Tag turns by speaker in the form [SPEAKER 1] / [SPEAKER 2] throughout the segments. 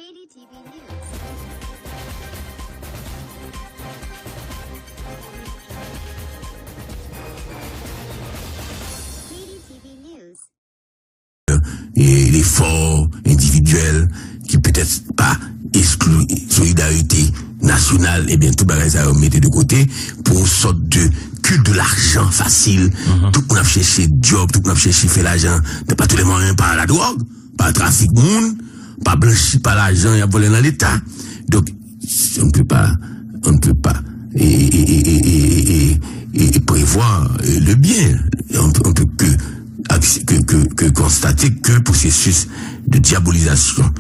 [SPEAKER 1] KDTV News. KDTV News.
[SPEAKER 2] Et l'effort individuel qui peut-être pas exclut solidarité nationale, et bien tout bagage ça remettre de côté pour une sorte de culte de l'argent facile. Tout le monde a cherché job, tout le monde a cherché faire l'argent, de pas tous les moyens par la drogue, par le trafic monde, pas blanchi par l'argent, il y a volé dans l'État. Donc on ne peut pas et prévoir le bien. On peut que constater que le processus de diabolisation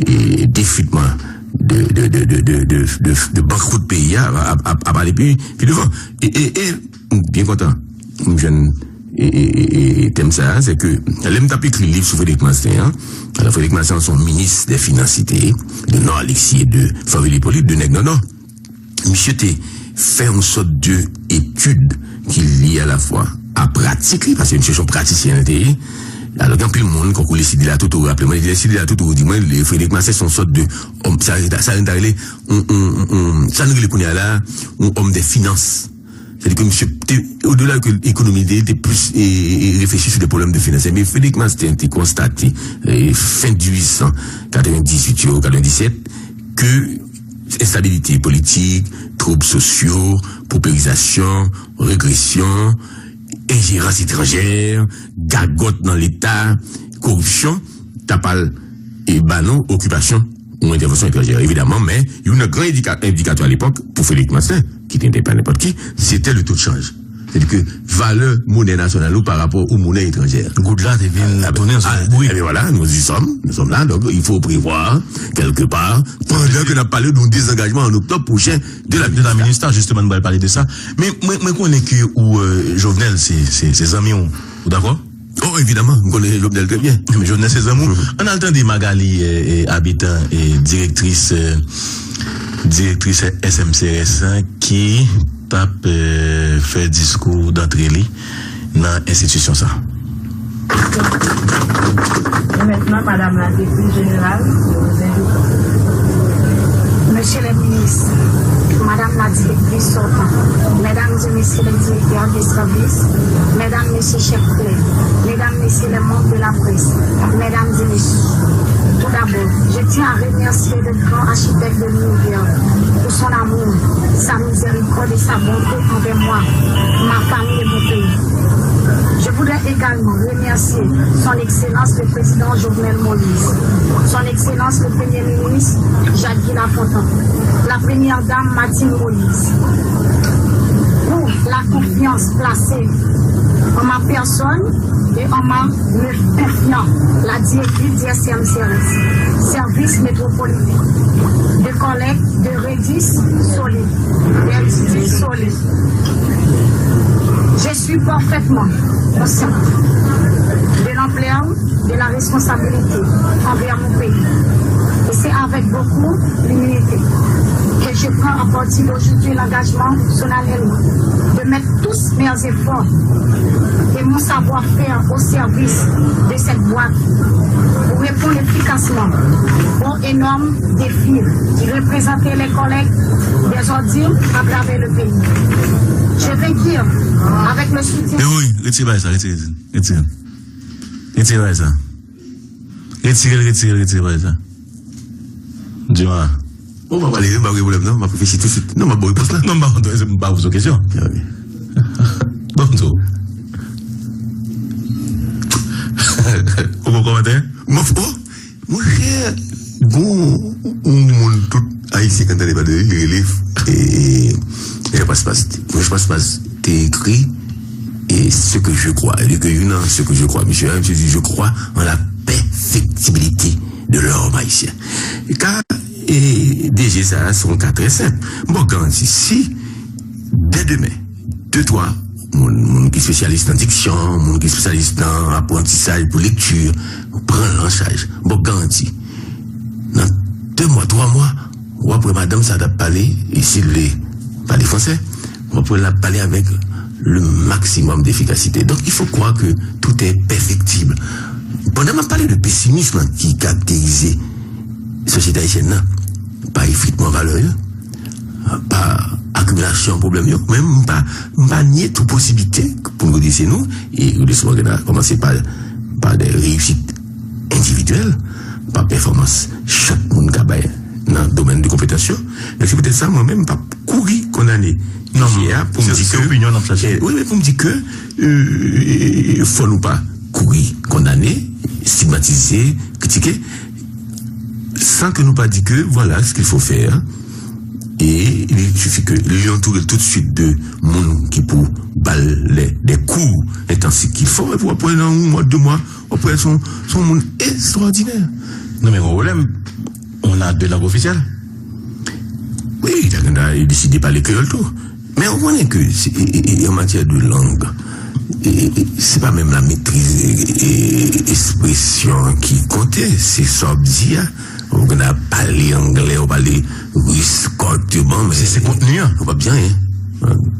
[SPEAKER 2] et d'effritement de banqueroute de pays à parler puis devant et bien content jeune et thème ça c'est que l'aime taper écrit livre sur Frédéric Mastin alors Frédéric Mastin son ministre des finances de non Alexis et de Faveli Hippolyte de Nègre non monsieur t'es fait une sorte de étude qui lie à la fois à pratique parce que monsieur son praticien alors quand plus le monde quand on décide là tout rappelez moi décide là tout dis-moi les Frédéric Massin sont sorte de homme ça nous connaît là un homme des finances c'est-à-dire que monsieur au-delà que l'économie était plus réfléchi sur des problèmes de finances mais Frédéric Massin a constaté fin du 1898 ou 97 que instabilité politique, troubles sociaux, paupérisation, régression, ingérence étrangère, gagotte dans l'État, corruption, tapal et banon, occupation ou intervention étrangère, évidemment, mais il y a un grand indicateur à l'époque, pour Frédéric Massin, qui n'était pas n'importe qui, c'était le taux de change. C'est-à-dire que valeur monnaie nationale ou par rapport aux monnaies étrangères.
[SPEAKER 3] Goudla devient donner
[SPEAKER 2] oui, mais voilà, nous sommes là, donc il faut prévoir quelque part, pendant que nous avons parlé d'un désengagement en octobre prochain de la
[SPEAKER 3] ministère, justement, nous allons parler de ça. Mais moi, connais que Jovenel, ses amis, d'accord?
[SPEAKER 2] Oh, évidemment, on connaît Jovenel très bien.
[SPEAKER 3] Mais Jovenel, ses amis, on a le temps de Magali, habitant et directrice SMCRS qui tape fait discours d'entrée dans l'institution ça.
[SPEAKER 4] Et maintenant, Madame la députée générale, Monsieur le ministre, Madame la directrice sortante, Mesdames et Messieurs les directeurs des services, Mesdames, Messieurs chefs clés, Mesdames, Messieurs les membres de la presse, Mesdames et Messieurs, tout d'abord, je tiens à remercier le grand architecte de l'univers pour son amour, sa miséricorde et sa bonté envers moi, ma famille et mon pays. Je voudrais également remercier son Excellence le Président Jovenel Moïse, son Excellence le Premier ministre Jacques Lafontaine, la Première Dame Martine Moïse, pour la confiance placée en ma personne et en ma confiant la directrice du SMCRS, service métropolitain, de collecte de redis solides, d'instituts solides. Je suis parfaitement conscient de l'ampleur de la responsabilité envers mon pays. Et c'est avec beaucoup d'humilité que je prends à partir d'aujourd'hui l'engagement solennel de mettre tous mes efforts et mon savoir-faire au service de cette boîte pour répondre efficacement aux énormes défis qui représentaient les collègues des ordures à travers le pays. Je vais dire, avec le soutien...
[SPEAKER 3] Oui, retirez ça. Retirez ça. Dis-moi.
[SPEAKER 2] On va parler, pas de problème, non? On va réfléchir tout de suite. Non, on va pas répondre là.
[SPEAKER 3] Non, je ne pas vous question. Bon, tout. Vous commentez?
[SPEAKER 2] Mon cher, bon, monde tout haïtien quand on pas de relief et je passe pas t'es écrit et ce que je crois et que ce que je crois monsieur dit je crois en la perfectibilité de l'homme haïtien car et déjà ça c'est un cas très simple bon garantie si dès demain 2-3 mon qui spécialiste en diction mon qui spécialiste en apprentissage pour lecture prend en charge bon garantie dans 2 mois 3 mois ou après madame ça doit parler ici les parler français on peut la parler avec le maximum d'efficacité donc il faut croire que tout est perfectible pendant m'a parlé de pessimisme qui caractérisait société haïtienne, pas effritement valeur, pas accumulation problème, même pas nier toute possibilité pour nous dire c'est nous, et nous devons commencer par des réussites individuelles, par performance, chaque monde qui a dans le domaine de compétence. Et c'est peut-être ça, moi-même, pas courir condamné.
[SPEAKER 3] Non,
[SPEAKER 2] pour me dire que,
[SPEAKER 3] opinion dans
[SPEAKER 2] oui, mais pour me dire que, faut nous pas courir condamner, stigmatiser, critiquer, sans que nous pas dire que voilà ce qu'il faut faire. Et il suffit que l'entoure tout de suite de monde qui pour baler des cours intensifs qu'il faut, et pour après dans un mois, 2 mois, après son monde extraordinaire.
[SPEAKER 3] Non, mais au problème, on a 2 langues officielles.
[SPEAKER 2] Oui, il a décidé de parler créole tout. Mais on connaît que en matière de langue, c'est pas même la maîtrise et expression qui comptait, c'est ça dire. On a parlé anglais, on parle russe correctement, mais
[SPEAKER 3] c'est contenu.
[SPEAKER 2] On va bien, hein.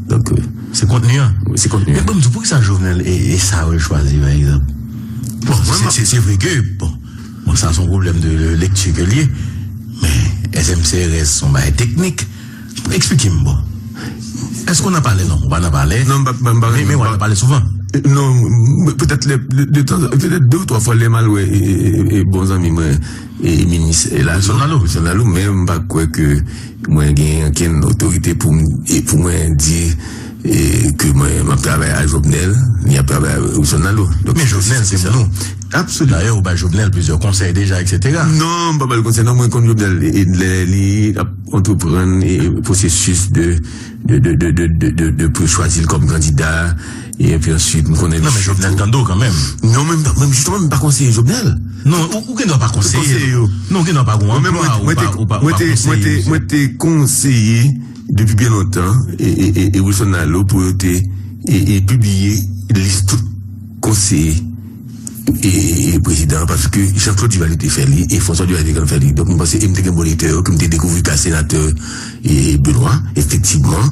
[SPEAKER 2] Donc,
[SPEAKER 3] c'est contenu.
[SPEAKER 2] Oui, c'est contenu.
[SPEAKER 3] Mais bon, pourquoi ça Jovenel et ça a choisi, par exemple? Bon, c'est vrai que, bon, ça a son problème de lecture que lié, mais SMCRS sont pas techniques. Expliquez-moi, bon. Est-ce qu'on a parlé? Non, on va en parler.
[SPEAKER 2] Non,
[SPEAKER 3] mais on va en parler souvent.
[SPEAKER 2] Non, peut-être 2 ou 3 fois les mal, et bons amis, moi, et ministre, et là, sont là, mais je ne sais pas que moi, j'ai une autorité pour moi dire, que moi, je travaille à Jovenel, il y a travaillé à Sonalo.
[SPEAKER 3] Mais Jovenel, c'est nous.
[SPEAKER 2] Absolument.
[SPEAKER 3] D'ailleurs, bah, Jovenel, plusieurs conseils déjà, etc.
[SPEAKER 2] Non, pas le conseil, non, moi, comme Jovenel, il entreprendre et processus de choisir comme candidat, et puis ensuite, nous connaissons.
[SPEAKER 3] Non, mais Jovenel Tando, quand même.
[SPEAKER 2] Non, même justement, même pas conseiller Jovenel.
[SPEAKER 3] Non, ou qui ne doit pas conseiller. Non, qui ne doit pas conseiller.
[SPEAKER 2] Moi, t'es conseiller depuis bien longtemps, et Wilson Nalo, pour et publier liste tout conseiller et président, parce que Jean-Claude Duvalier était fait, et François Duvalier était fait. Donc, je pense que j'étais un moniteur, comme j'ai découvert qu'un sénateur et Benoît, effectivement,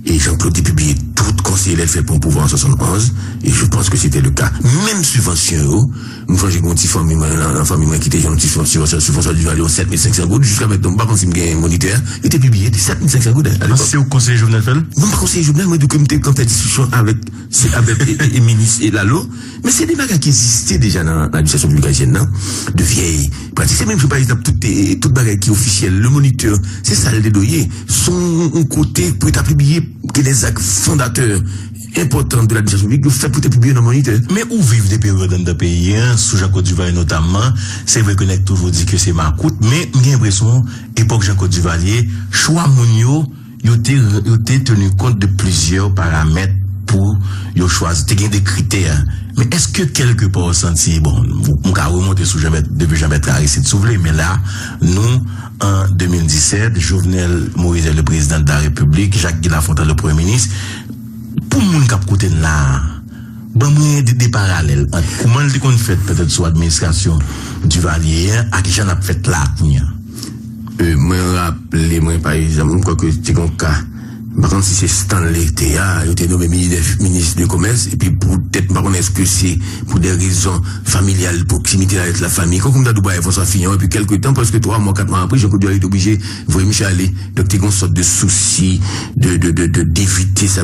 [SPEAKER 2] et Jean-Claude a publié tout conseiller elle fait pour le pouvoir en 71, et je pense que c'était le cas. Même subvention, nous faisons une petite famille, la famille qui était une petite subvention sur François Duvalier, 7500 gouttes, jusqu'à maintenant, pas quand il y a un moniteur, il était publié de 7500 gouttes.
[SPEAKER 3] C'est au conseiller Jovenel Fel?
[SPEAKER 2] Non, pas conseiller Jovenel, moi, quand t'as discussion avec les ministres et Lalo, mais c'est des bagages qui existaient déjà dans l'administration publique haïtienne, de vieilles pratiques. C'est même, par exemple, toute bagages qui est officielle, le moniteur, c'est ça le dédoyer, son côté pour être publié, que les actes fondateurs importants de l'administration publique, le fait pour être publié dans le moniteur.
[SPEAKER 3] Mais où vivent des périodes dans le pays, sous Jean-Claude Duvalier notamment, c'est vrai qu'on a toujours dit que c'est Macoute, mais j'ai l'impression, époque Jean-Claude Duvalier, choix mounio, il a tenu compte de plusieurs paramètres pour choisir, il y a des critères. Mais est-ce que quelque part senti, bon, on va remonter sous depuis Jean-Bertrand Aristide Souvelé, mais là, nous, en 2017, Jovenel Moïse est le président de la République, Jacques Guy Lafontaine le premier ministre, pour moun k'ap koute là, bon, moi, des parallèles, comment le qu'on fait peut-être sur l'administration Duvalier, à qui j'en a fait là,
[SPEAKER 2] moi, rappelez, moi, par exemple, quoi que c'est un cas. Par contre, si c'est Stanley Théa, il était nommé ministre du Commerce, et puis peut-être, par contre, est-ce que c'est pour des raisons familiales, proximité avec la famille, comme on a Dubaï, François Fillon, et puis quelques temps, parce que 3 mois, 4 mois après, Jean-Claude Duvalier est obligé, voir Michel aller. Donc, t'es une sorte de souci, d'éviter ça,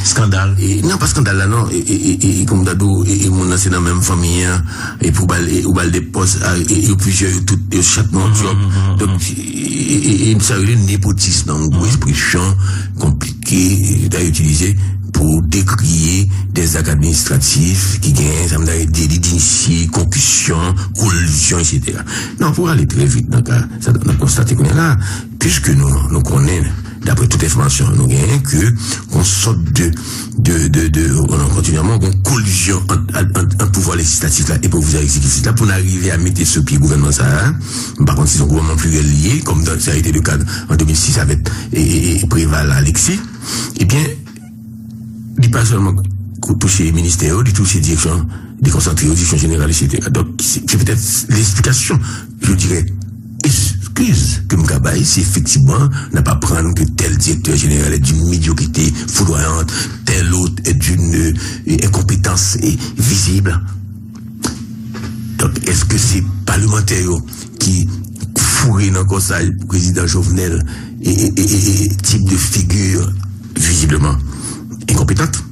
[SPEAKER 3] scandale.
[SPEAKER 2] Et, non, pas scandale là, non, et comme Dado, et mon ancien dans la même famille, et pour baler des postes, et plusieurs, chaque nom, donc, et ça, il est népotisme, donc, expression compliqué à utiliser pour décrier des actes administratifs qui gagnent, ça me donne des délits d'initié, concussion, collusion, etc. Non, pour aller très vite, donc, ça on a constaté qu'on est là, puisque nous connaissons, d'après toute information, nous gagnons qu'on sorte on a continuellement une collusion entre pouvoir législatif là et pouvoir exécutif là pour arriver à mettre ce pied gouvernement ça. Par contre, ils ont gouvernement plus liés, comme ça a été le cas en 2006 avec Préval Alexis. Eh bien, il pas seulement toucher les ministères, il touche les directions déconcentrées aux directions générales, etc. Donc, c'est peut-être l'explication, je dirais, excuse que Mkabaye, c'est effectivement n'a pas prendre que tel directeur général est d'une médiocrité foudroyante, tel autre est d'une incompétence visible. Donc, est-ce que c'est parlementaire qui fourré dans le ça, président Jovenel, et type de figure visiblement incompétente,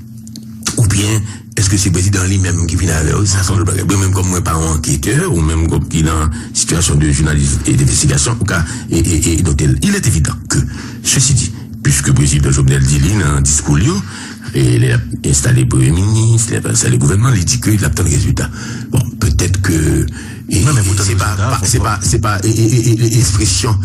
[SPEAKER 2] ou bien est-ce que c'est le président lui-même qui vient avec eux, ça semble pas, même comme moi, pas un enquêteur, ou même comme qui est dans situation de journalisme et d'investigation, en tout cas, donc il est évident que, ceci dit, puisque le président Jovenel dit, dans un discours, il a installé le premier ministre, il a installé le gouvernement, il dit qu'il a tant de résultats. Bon, peut-être que, non, mais c'est pas expression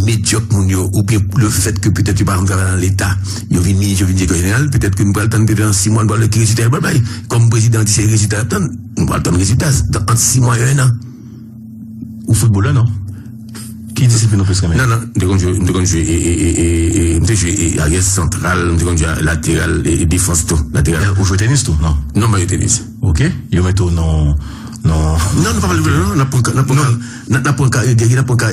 [SPEAKER 2] médiocre ou bien le fait que peut-être tu parles dans l'État, il vient dire général, peut-être que nous allons attendre dans 6 mois, nous allons le résultat, comme le président dit c'est les résultats, nous allons attendre les résultats entre 6 mois et 1 an.
[SPEAKER 3] Ou footballeur, non? Qui discipline plus quand même?
[SPEAKER 2] Non, nous jouer arrière central, nous jouer latéral et défense tout, latéral.
[SPEAKER 3] Ou jouer tennis tout, non?
[SPEAKER 2] Non, mais tennis.
[SPEAKER 3] Ok. Il met tout non.
[SPEAKER 2] Non, pas le n'a pas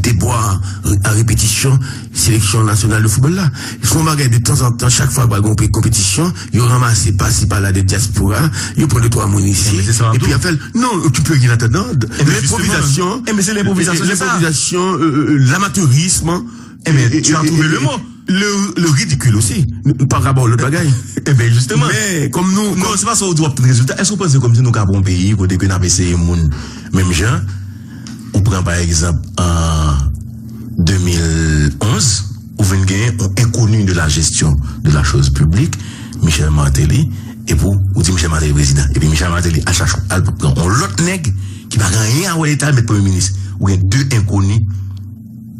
[SPEAKER 2] déboire à répétition sélection nationale de football là. Ils font bagarre de temps en temps chaque fois par une compétition, ils ramassent pas là des diaspora, ils prennent 2-3 mois ici et puis après non, tu peux rien attendre l'improvisation.
[SPEAKER 3] Mais c'est l'improvisation,
[SPEAKER 2] l'amateurisme.
[SPEAKER 3] Mais tu as trouvé le mot.
[SPEAKER 2] Le ridicule aussi, par rapport à l'autre bagaille.
[SPEAKER 3] Eh bien, justement.
[SPEAKER 2] Mais, comme nous.
[SPEAKER 3] Non, c'est pas ça, on doit obtenir des résultats. Est-ce qu'on pense comme si nous avons un pays, côté que nous avons essayé même gens, on prend par exemple, en 2011, où vient gagner un inconnu de la gestion de la chose publique, Michel Martelly, et pour, on dit Michel Martelly président. Et puis Michel Martelly, à chaque fois, on l'autre nègre, qui va rien à l'État, mettre premier ministre. Ou il y a 2 inconnus.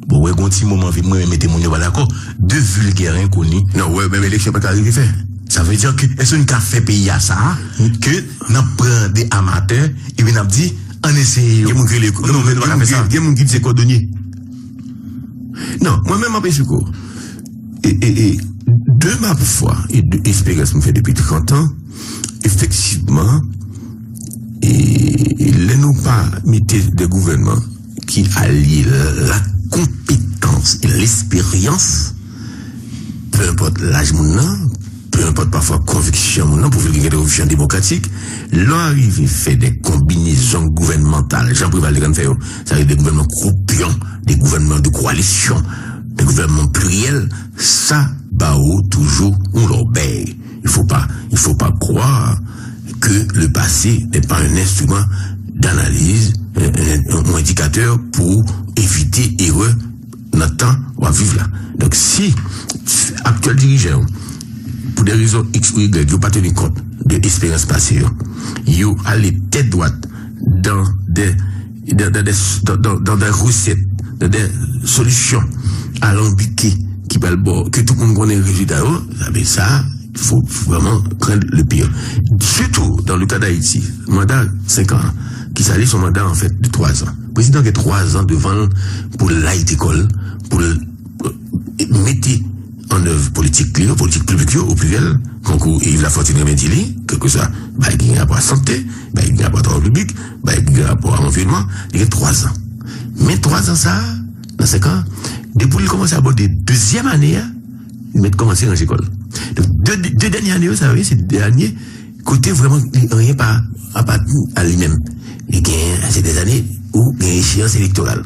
[SPEAKER 3] Bon, ouais, un petit moment, moi, mettez mon pas d'accord. 2 vulgaires inconnus.
[SPEAKER 2] Non, ouais, mais l'élection pas arrivé fait.
[SPEAKER 3] Ça veut dire que, est-ce qu'on a fait pays à ça, que, n'a prend des amateurs, et puis n'a dit, on essaye.
[SPEAKER 2] Il y a mon qui les, non, mais pas faire ça. Il y a mon qui dit cordonnier. Non, moi-même, en Péchuco. Et, de ma foi, et de expérience, me fait depuis 30 ans, effectivement, et, les nous pas mettez des gouvernements qui allient la compétence et l'expérience, peu importe l'âge mon peu importe parfois conviction mon pour faire des révolutions démocratiques, l'on arrive fait des combinaisons gouvernementales. Jean Préval de faire ça arrive des gouvernements croupions, des gouvernements de coalition, des gouvernements pluriels, ça toujours on l'obéit. Il faut pas croire que le passé n'est pas un instrument d'analyse, un indicateur pour éviter erreur dans le temps où on vivre là. Donc si actuel dirigeant, pour des raisons X ou Y, ils n'ont pas tenu compte de l'expérience passée, ils ont allé tête droite dans des recettes, dans des solutions alambiquées qui parlent que tout le monde connaît le résultat, ça, il faut vraiment craindre le pire. Surtout dans le cas d'Haïti, mandat 5 ans, qui s'allie son mandat en fait de 3 ans. Le président a 3 ans devant pour l'école, pour mettre en œuvre politique publique au pluriel, concours Yves Lafortune Remedili, quelque chose, il y a rapport à la santé, il y a rapport à la public, il y a rapport à l'environnement, il y a 3 ans. Mais 3 ans ça, dans 5 ans, depuis qu'il commence à aborder 2e année, il met commencer dans l'école. Donc, 2 dernières années, ça veut c'est dernier côté vraiment rien pas à lui-même. C'est des années où il y a une échéance électorale.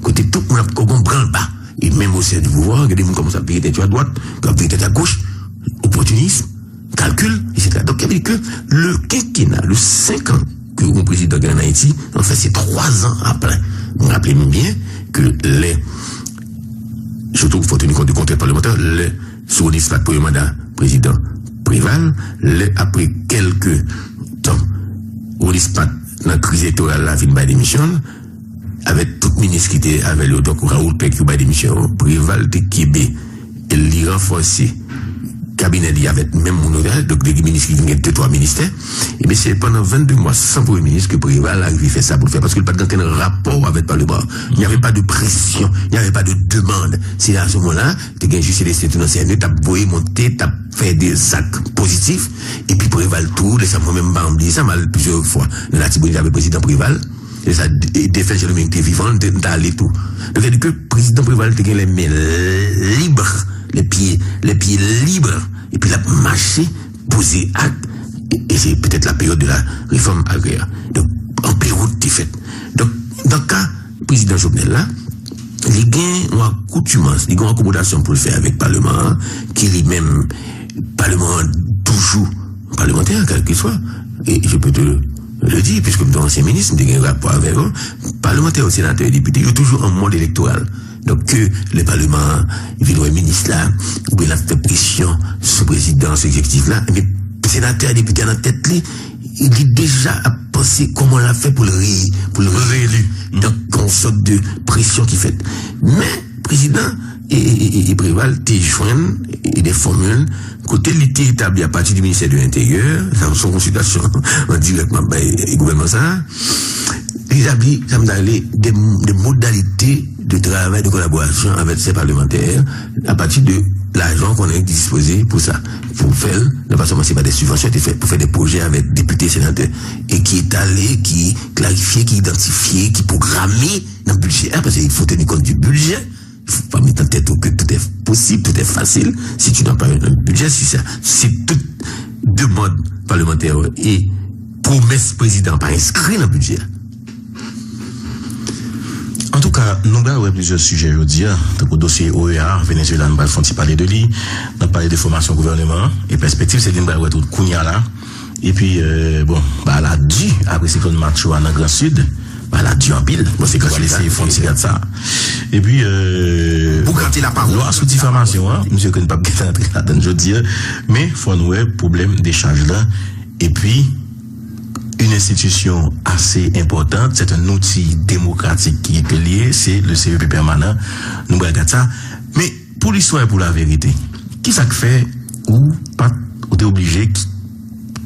[SPEAKER 2] Côté tout le monde comprend pas. Et même au sein du pouvoir, il y a des gens qui commencent à payer tête à droite, qui ont payé tête à gauche, opportunisme, calcul, etc. Donc, il y avait que le quinquennat, le 5 ans que le président gagne en Haïti, en fait, c'est 3 ans après. Vous vous rappelez bien que surtout, il faut tenir compte du contexte parlementaire, les souverainistes pas pour le mandat président Préval, après quelques temps, on pas dans la crise électorale, la fin de démission, avec tout ministre qui était avec le donc Raoul Peck qui a démission, Préval de Québec, et l'y renforcer. Cabinet il y avait même mon honneur, donc des ministres qui viennent 2-3 ministères, et bien c'est pendant 22 mois sans premier ministre que Préval a arrivé à faire ça pour le faire, parce qu'il n'y avait pas de rapport avec le Parlement, il n'y avait pas de pression, il n'y avait pas de demande. C'est à ce moment-là, tu as juste laissé tout dans ces années, tu as voulu monter, tu as fait des actes positifs, et puis Préval tout, les moi même pas oublié ça mal plusieurs fois. Dans la Tibonite avec le président Préval, et ça défait Jérémy qui était vivant, t'as allé tout. Donc, il dit que le président Préval a les mains libres, les pieds libres, et puis il a marché, posé acte, et c'est peut-être la période de la réforme agraire. Donc, en période de fait. Donc, dans le cas président Jovenel là, il y a une accoutumance, il y a une accommodation pour le faire avec le Parlement, qui lui-même, Parlement toujours parlementaire, quel qu'il soit. Et je peux te le dire, puisque comme ancien ministre, j'ai un rapport avec eux, parlementaire, sénateur et député, il y a toujours un mode électoral. Donc, que le Parlement, il vient ministre là, ou bien la pression sous présidence exécutive là, mais sénateur et député en tête, il dit déjà à penser comment on l'a fait pour le réélu. Donc, une sorte de pression qui fait. Mais, président et Préval, t'es joint et des formules, côté l'été établi à partir du ministère de l'Intérieur, sans consultation en directement, le gouvernement ça, établi, ça me donne des modalités de travail, de collaboration avec ces parlementaires, à partir de l'argent qu'on a disposé pour ça, pour faire, non pas seulement c'est pas des subventions, c'est fait pour faire des projets avec députés, sénateurs, et qui est allé, qui clarifie, qui identifie, qui programme dans le budget, parce qu'il faut tenir compte du budget. Il faut pas mettre en tête que tout est possible, tout est facile. Si tu n'as pas un budget, si toute demande parlementaire et promesse président pas inscrit dans le budget.
[SPEAKER 3] En tout cas, nous avons plusieurs sujets aujourd'hui. Dans le dossier OEA, Venezuela, nous allons parler de lui. Nous allons parler de formation gouvernement. Et perspective, c'est d'une barre tout Kounia là. Et puis, elle a dû, après ce qu'on match dans le Grand Sud, elle a dû en pile. Bon, c'est quand laisser frontière de ça. Et puis,
[SPEAKER 2] pour gratter la parole.
[SPEAKER 3] Loi sous diffamation, hein. Monsieur, que ne pas entrer là-dedans aujourd'hui. Mais, faut nous problème des charges là. Et puis, une institution assez importante, c'est un outil démocratique qui est lié, c'est le CEP permanent. Nous regardons ça. Mais pour l'histoire et pour la vérité, qui ça fait ou pas, ou t'es obligé de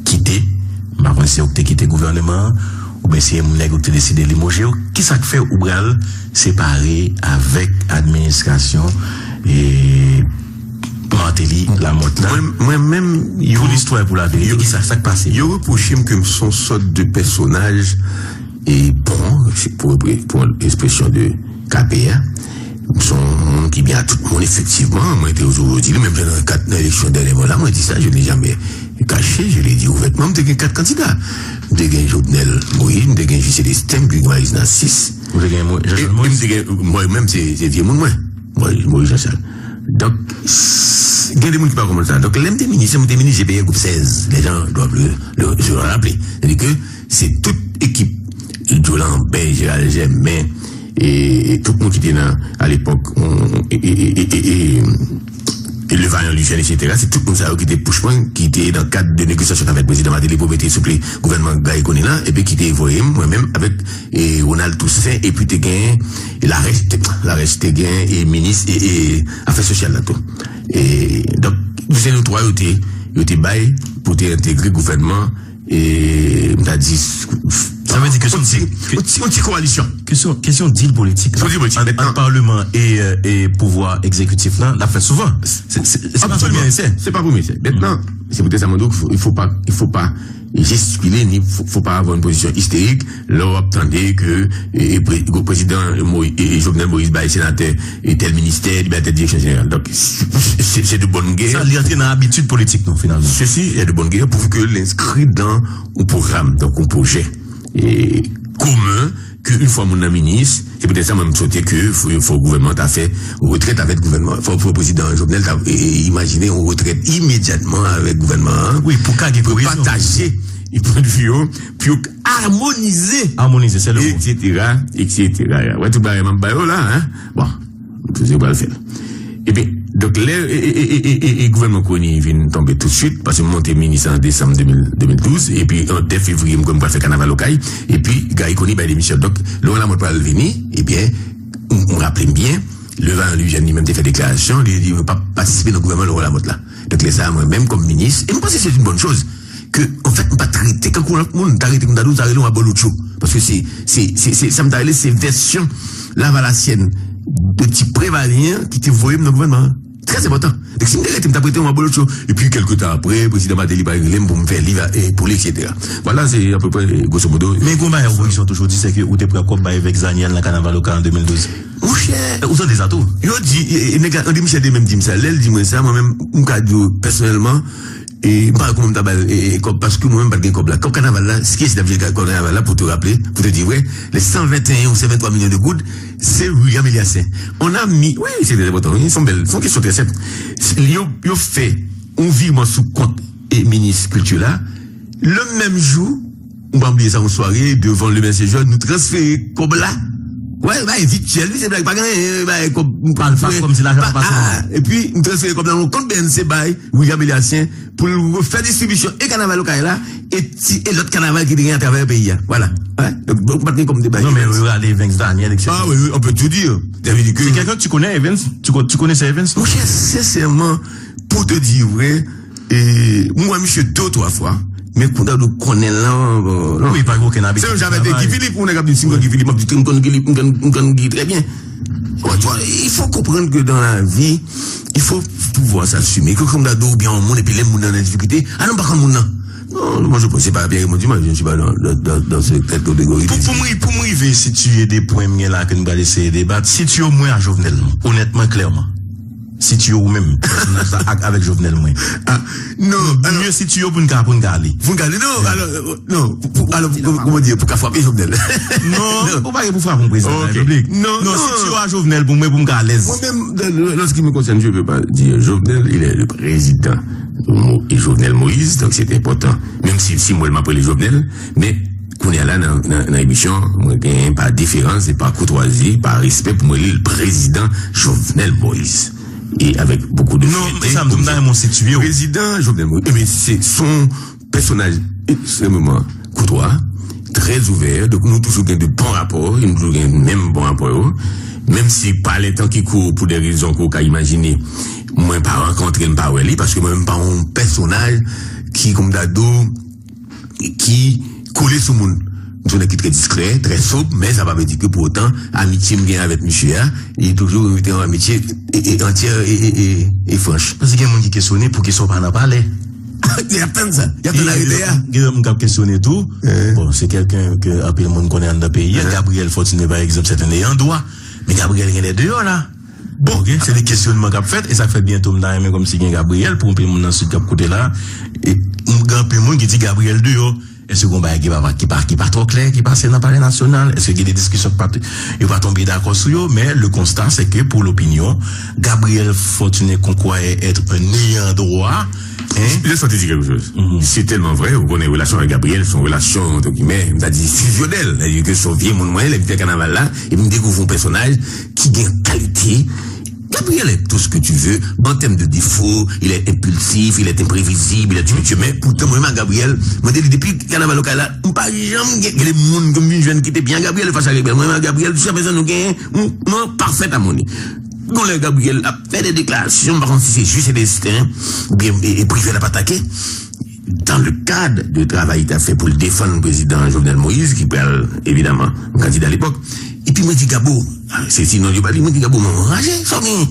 [SPEAKER 3] quitter, maintenant c'est ou t'es quitté le gouvernement, ou bien c'est un nègre qui décidé de limoger, qui ça fait ou bral séparer avec administration et Martelly, la motte là.
[SPEAKER 2] Moi-même,
[SPEAKER 3] pour l'histoire et pour la vérité, qui ça passe?
[SPEAKER 2] Il reproche que son sorte de personnage et bon, pour l'expression de KPA, son qui bien tout le monde, effectivement, moi, j'étais aujourd'hui, même dans le cadre de l'élection dernièrement là, moi, je dis ça, je ne l'ai jamais caché, je l'ai dit ouvertement, j'ai gagné 4 candidats. J'ai gagné Jovenel Moïse, j'ai gagné J.C. Destin, puis Maïs na 6. Moi-même, c'est vieux monde, moi, Moïse Jean-Charles. Donc, il y a des gens qui parlent comme ça. Donc, l'MT ministre, j'ai payé un groupe 16. Les gens doivent se rappeler. C'est-à-dire que c'est toute équipe, Jolan, Ben, Gérald Germain, et tout le monde qui était là, à l'époque, et le variant Lucien, etc. C'est tout le monde ça qui était push-point, qui était dans le cadre de négociation avec le président Matéli pour mettre sous le gouvernement Gaïkoni là, et puis qui était envoyé moi-même avec Ronald Toussaint, et puis t'es gagné, et l'arrêt t'es gagné, et ministre, et affaires sociales là tout. Et donc, vous avez nous trois, vous êtes bail pour t'intégrer le gouvernement, et on a dit,
[SPEAKER 3] ça veut dire que
[SPEAKER 2] c'est une coalition.
[SPEAKER 3] Question deal politique. En Parlement et pouvoir exécutif là, l'a fait souvent. C'est pas premier essai.
[SPEAKER 2] C'est pas premier essai. Maintenant, c'est peut-être ça, il faut pas gesticuler, il faut pas avoir une position hystérique. Là, on attendait que le président Jovenel Moïse Baye, sénateur, et tel ministère, il y a telle direction générale. Donc, c'est de bonne guerre.
[SPEAKER 3] Ça, il y a une habitude politique, non, finalement.
[SPEAKER 2] Ceci, il y a de bonne guerre pour que l'inscrit dans un programme, donc un projet commun, qu'une fois mon ministre, c'est peut-être ça même sauter que faut le gouvernement t'a fait retraite avec le gouvernement, faut le président Jovenel imaginer une retraite immédiatement avec le gouvernement.
[SPEAKER 3] Oui, pour
[SPEAKER 2] partager les points de vue, puis harmoniser, c'est le mot. etc. Ouais, tout le monde là, hein. Bon, je sais pas le faire. Et bien, donc, le gouvernement Kony vient tomber tout de suite, parce que monté ministre en décembre 2012, et puis en 2 février, on va faire carnaval au Caille, et puis, Gaï Kony, ben, démission. Donc, là, on a pas le venir, et bien, on rappelle bien, le vent, lui, j'ai même fait déclaration, il ne veut pas participer dans le gouvernement, le Lamotte là. Donc, les ça, moi-même, comme ministre, et je pense que c'est une bonne chose, que, en fait, on pas traiter, quand on t'arrête, on t'arrête, on va bon autre parce que ça me t'arrête, c'est version, la valassienne, de type prévalien, qui te voyait dans le gouvernement. Très important. Donc, si je me prêté, on va bon autre chose. Et puis, quelques temps après, le président Matéli va régler pour me faire livre et pour etc. Voilà, c'est à peu près, grosso modo.
[SPEAKER 3] Mais comment ils ont toujours dit, c'est que vous êtes prêt à combattre avec Zaniel dans le carnaval local en 2012?
[SPEAKER 2] Mon cher.
[SPEAKER 3] Vous avez des atouts?
[SPEAKER 2] Yo dit, on dit, Michel même dit ça, elle dit moi ça, moi-même, personnellement, et pas comme parce que moi-même pas de comme là comme carnaval là ce qui est d'habitude carnaval là pour te rappeler pour te dire ouais les 121 ou 123 millions de gouttes c'est William Eliassin on a mis oui c'est très important ils sont belles sont questions très simples yo fait un virement sous compte et ministre culture là le même jour on va oublier ça en soirée devant le monsieur Jean nous transférer comme là ouais bah virtuel c'est pas gagner
[SPEAKER 3] comme si l'argent passe
[SPEAKER 2] et puis nous transférer comme dans le compte BNC by William Eliassin pour faire distribution et carnaval local là et l'autre carnaval qui vient à travers le pays voilà ouais donc pas comme débat
[SPEAKER 3] non mais regardez Evans Daniel etc.
[SPEAKER 2] Ah oui on peut tout dire c'est
[SPEAKER 3] quelqu'un que tu connais Evans tu connais ces Evans
[SPEAKER 2] mon cher sincèrement pour te dire vrai et moi monsieur 2 ou 3 fois mais quand on connaît là
[SPEAKER 3] oui pas aucun habitude
[SPEAKER 2] c'est j'avais dit Philippe on a capté 5 Philippe on très bien il faut comprendre que dans la vie il faut pouvoir s'assumer que comme d'ado bien au monde et puis les gens dans la difficulté ah non pas comme monde non moi je pense pas bien moi je ne suis pas dans cette catégorie
[SPEAKER 3] pour moi si tu es des points là que nous allons essayer de débattre si tu es au moins à Jovenel honnêtement clairement si tu es ou même avec Jovenel moins
[SPEAKER 2] non
[SPEAKER 3] mieux si tu es pour nous garder
[SPEAKER 2] non alors comment dire pour frapper Jovenel
[SPEAKER 3] non pour pas pour frapper mon président de la République non si tu es à Jovenel pour moi pour me garder à l'aise
[SPEAKER 2] moi-même lorsqu'il me concerne je ne peux pas dire Jovenel il est le président et Jovenel Moïse donc c'est important même si moi je m'appelle Jovenel mais qu'on est là dans l'émission moi par différence et par courtoisie par respect pour moi le président Jovenel Moïse et avec beaucoup de
[SPEAKER 3] non mais ça me donne mon situé
[SPEAKER 2] président Jovenel Moïse mais c'est son personnage extrêmement courtois très ouvert donc nous toujours gain de bons rapports nous toujours gain même bon rapport même si pas les temps qui courent pour des raisons qu'on peut imaginer moi pas rencontrer pas lui parce que moi même pas un personnage qui comme d'ado qui collé sur monde son équipe très discret, très sobre, mais ça va veut dire que pour autant, amitié me avec monsieur, il est toujours été en amitié entière et franche.
[SPEAKER 3] Parce qu'il y a des gens qui questionnent pour qu'ils soient pas dans parler.
[SPEAKER 2] Il y a plein de ça. Il y a plein d'arrêtés.
[SPEAKER 3] Il y a des gens qui questionnent tout. Bon, c'est quelqu'un que, après le monde connaît dans le pays. Gabriel Fortuné, par exemple, c'est un ayant droit. Mais Gabriel, il y a des dehors, là. Bon, c'est des questionnements qu'on a fait, et ça fait bientôt, me comme si il y a Gabriel, pour un peu mon sud cap côté là. Et, un peu monde qui dit Gabriel dehors. Est-ce qu'on va qui pas trop clair, qui passe dans le palais national? Est-ce qu'il y a des discussions il va tomber d'accord sur eux? Mais le constat, c'est que pour l'opinion, Gabriel Fortuné qu'on croyait être un ayant droit,
[SPEAKER 2] laisse-moi te dire quelque chose. C'est tellement vrai, vous connaissez relation avec Gabriel, son relation, entre guillemets, on a dit fusionnelle. C'est-à-dire que son vieux monde moyen, il fait carnaval là, et me découvre un personnage qui gagne qualité. Gabriel est tout ce que tu veux, en termes de défaut, il est impulsif, il est imprévisible, il est tumultueux, mais pourtant, moi, Gabriel, moi, depuis le carnaval local là, on pas jamais les gens comme une jeune qui était bien Gabriel face à Gabriel. Moi, Gabriel, tout ça, personne nous gagne, non, parfait à mon nez. Quand le Gabriel a fait des déclarations, par contre, si c'est juste destin, ou bien, et privé n'a pas attaqué, dans le cadre de travail qu'il a fait pour le défendre le président Jovenel Moïse, qui parle, évidemment, un candidat à l'époque, et puis, moi, dit Gabo, c'est sinon, je pas dit, moi, dit Gabo, mon ragé, ça, mais,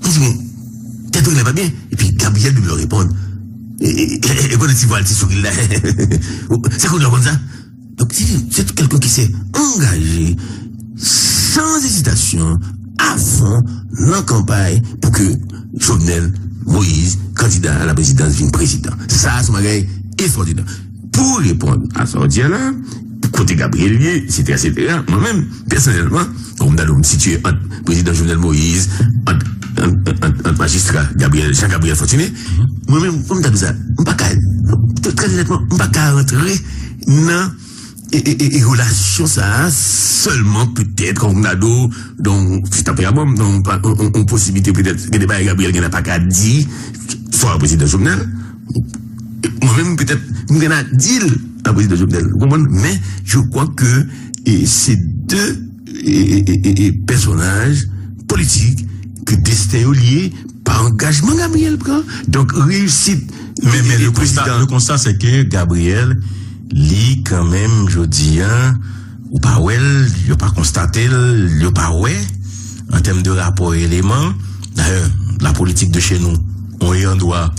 [SPEAKER 2] peut-être qu'il n'est pas bien. Et puis, Gabriel lui répond, et quand tu vois le petit sourire là, c'est quoi comme ça? Donc, c'est quelqu'un qui s'est engagé, sans hésitation, à fond, dans la campagne, pour que Jovenel Moïse, candidat à la présidence, vienne président. Ça, c'est ma gueule extraordinaire. Pour répondre à ce là, côté Gabriel, etc. Moi-même, personnellement, comme dans me situé entre président Jovenel Moïse, entre magistrat Jean-Gabriel Fortuné, moi-même, comme t'as ça, très honnêtement, on ne peut pas rentrer dans et relation ça seulement peut-être comme ado donc c'est un peu donc on possibilité peut-être que débat Gabriel n'a pas qu'à dire soit le président Jovenel moi-même peut-être nous n'a dit le président Jovenel mais je crois que ces deux personnages politiques que destin lié par engagement Gabriel prend donc réussite
[SPEAKER 3] mais le constat c'est que Gabriel li quand même je dis ou pas il pas constaté il pas en termes de rapport éléments d'ailleurs la politique de chez nous on y en doit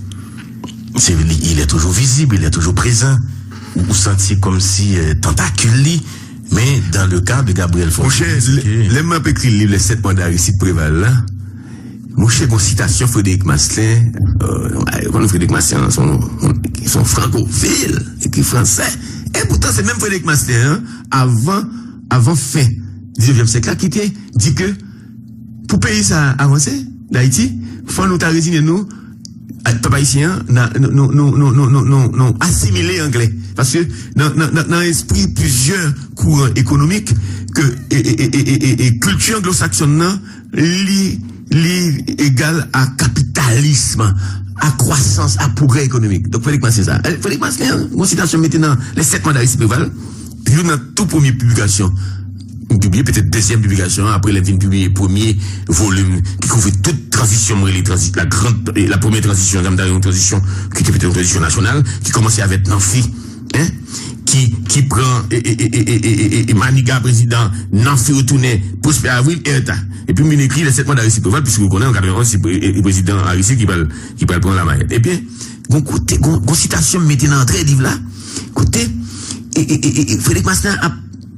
[SPEAKER 3] il est toujours visible il est toujours présent ou senti comme si tentacule mais dans le cas de Gabriel Fortuné
[SPEAKER 2] les mains écrit les 7 mandats ici prévalent là Mon cher, une citation Frédéric Maslin, Frédéric Maslin, son francophile, écrit français. Et pourtant, c'est même Frédéric Maslin, avant fin 19e siècle, qui dit que, pour payer ça avancer, d'Haïti, faut nous résigner nous, papa ici, non, assimiler anglais. Parce que, dans l'esprit, plusieurs courants économiques, et culture anglo-saxonne, égal à capitalisme, à croissance, à progrès économique. Donc, Frédéric Maslin, ça. Frédéric Maslin, une citation maintenant, les 7 mois d'Aristide Préval, puis dans toute première publication, publié peut-être deuxième publication, après les vignes publiées, premier volume, qui couvre toute transition, la première transition, une transition, qui était peut-être une transition nationale, qui commençait avec Nanfi, hein, qui prend, et Maniga président, Nanfi retourné, Prosper Avril, et État. Et puis, il écrit les 7 mois d'Aristide Préval, puisque vous connaissez en 91, c'est le président Aristide qui va prendre la maillette. Eh bien, écoutez, citation maintenant très livre là, écoutez, Frédéric Maslin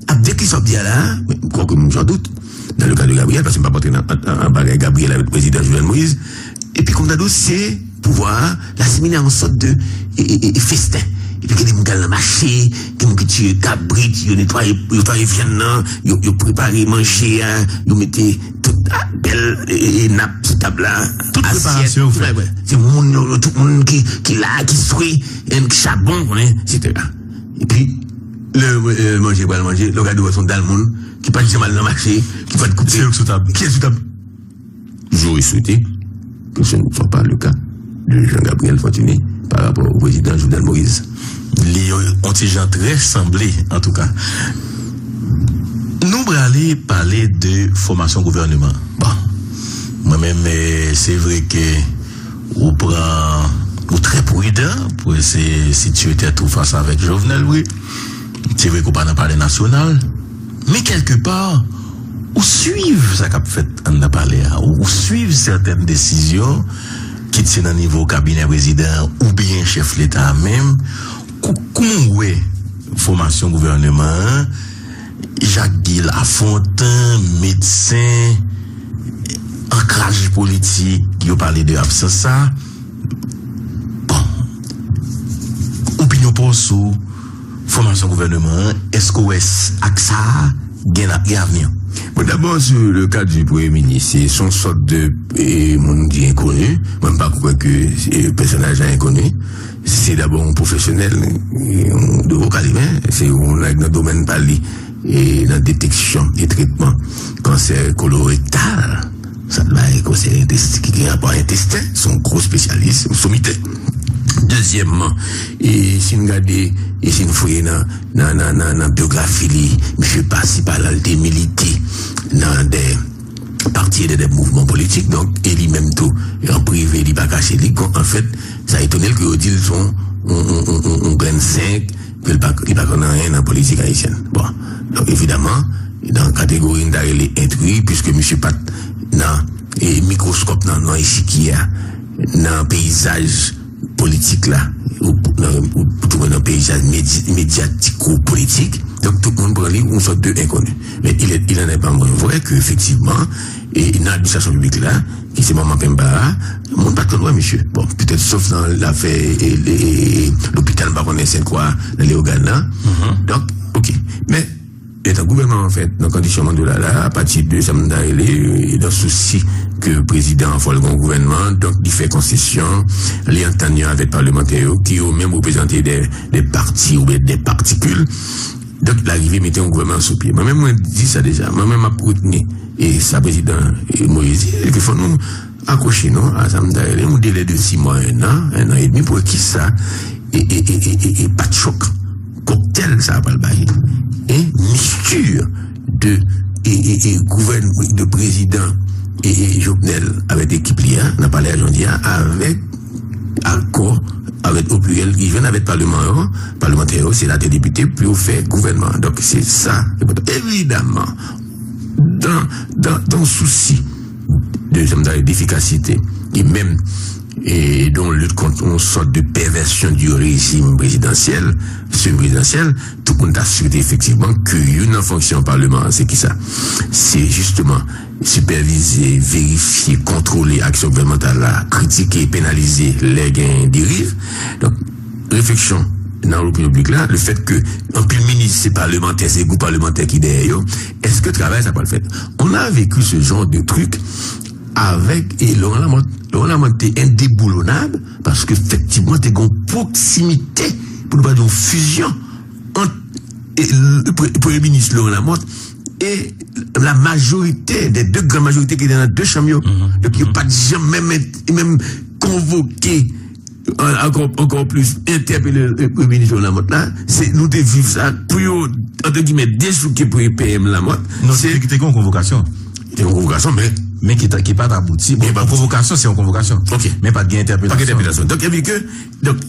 [SPEAKER 2] a vécu ce dia là, quoi que j'en doute, dans le cas de Gabriel, parce que je ne vais pas porter un bagage Gabriel avec le président Jovenel Moïse, et puis comme d'abord, c'est pouvoir l'assimiler en sorte de festin. Et puis, qu'il y a des gens dans le marché, qui tuent cabrit, ils nettoient viande, ils préparent manger, ils mettent toute la belle nappe sur table là.
[SPEAKER 3] Toute préparation,
[SPEAKER 2] c'est tout le monde qui là, qui sourit, qui charbon, etc. Et puis, le manger, le gars de son dans le monde, qui pas mal dans le marché, qui va te couper.
[SPEAKER 3] C'est sous table.
[SPEAKER 2] Qui est sous table? J'aurais souhaité que ce ne soit pas le cas de Jean-Gabriel Fortuné par rapport au président Jovenel Moïse.
[SPEAKER 3] On t'y gens très semblés, en tout cas. Nous allons parler de formation gouvernement. Bon. Moi-même, c'est vrai que on prend, ou très prudent pour essayer si tu étais tout face avec Jovenel, oui. C'est vrai qu'on parle dans parler national. Mais quelque part, ou suivre ça qu'a fait, on a parlé, ou suivre certaines décisions qui tiennent à niveau cabinet président ou bien chef l'État même. Comment ouais formation gouvernement, Jacques Guy Lafontaine, médecin, ancrage politique, qui a parlé de absence ça. Bon, opinion pour sous formation gouvernement, est-ce que AXA gagne avenir?
[SPEAKER 2] Bon, d'abord, sur le cas du Premier ministre, c'est son sorte de monde inconnu, même pas quoi que le personnage inconnu. C'est d'abord un professionnel de haut calibre, c'est dans le domaine parlé et dans la détection et traitement cancer colorectal. Ça doit être cancer qui a rapport à l'intestin, son gros spécialiste, sommité. Deuxièmement, et si nous regardons, et si nous voyons dans la biographie, monsieur passe par là, il milité dans des partis et des mouvements politiques, donc, et lui-même tout, en privé, il va cacher les en fait, ça a étonné que dit on prenne 5, qu'il pas rien dans la politique haïtienne. Bon. Donc, évidemment, dans la catégorie d'arrêt intrus, puisque monsieur Pat, dans le microscope, dans le paysage politique là, ou dans le paysage médiatico-politique, donc tout le monde prend une sorte de inconnu. Mais il en est pas moins vrai qu'effectivement, et dans l'administration publique là, qui c'est Maman Pemba, le monde pas trop loin, monsieur. Bon, peut-être sauf dans l'affaire l'hôpital Baronnet Saint-Croix, dans les Oghana. Donc, ok. Mais, et un gouvernement, en fait, dans le conditionnement de là, à partir de Samda, il est dans le souci que le président faut le gouvernement, donc il fait concession, les entendants avec parlementaires qui ont même représenté des partis ou des particules. Donc, l'arrivée mettait un gouvernement sous pied. Moi-même, moi, dis ça déjà. Moi-même, ma retenu. Et sa président, Moïse, il faut nous accrocher, non, à Samda, un délai de 6 mois, 1 an et demi pour qui ça, et pas de choc. Cocktail, ça va pas le bailler. Et mixture de gouvernement, de président et Jovenel avec l'équipe LIA, n'a pas l'air aujourd'hui, avec accord, avec au pluriel, qui vient avec parlementaire, c'est la député, puis on fait gouvernement. Donc c'est ça. Évidemment, dans le souci d'efficacité, et même et dont lutte contre une sorte de perversion du régime présidentiel, tout le monde a souhaité effectivement qu'une fonction parlement, c'est qui ça? C'est justement superviser, vérifier, contrôler l'action gouvernementale, critiquer, pénaliser les gains dérives. Donc, réflexion dans l'opinion publique là, le fait que un pile ministre c'est parlementaire, c'est groupe parlementaire qui derrière, est-ce que le travail ça pas le fait? On a vécu ce genre de truc avec et Laurent Lamotte est indéboulonnable parce qu'effectivement t'es en proximité pour ne pas dire en fusion entre le premier ministre Laurent Lamotte et la majorité des deux grandes majorités qui étaient dans deux chambres. Donc il n'y a pas de jamais même convoqué encore plus interpeller le Premier ministre Lamotte là, c'est nous de vivre ça pour entre guillemets dessouquer pour PM Lamotte.
[SPEAKER 3] Non, c'était une convocation.
[SPEAKER 2] C'est une convocation,
[SPEAKER 3] mais qui pas abouti. Bon, la convocation, c'est une convocation.
[SPEAKER 2] Ok.
[SPEAKER 3] Mais pas de interpellation.
[SPEAKER 2] Donc, il y a que,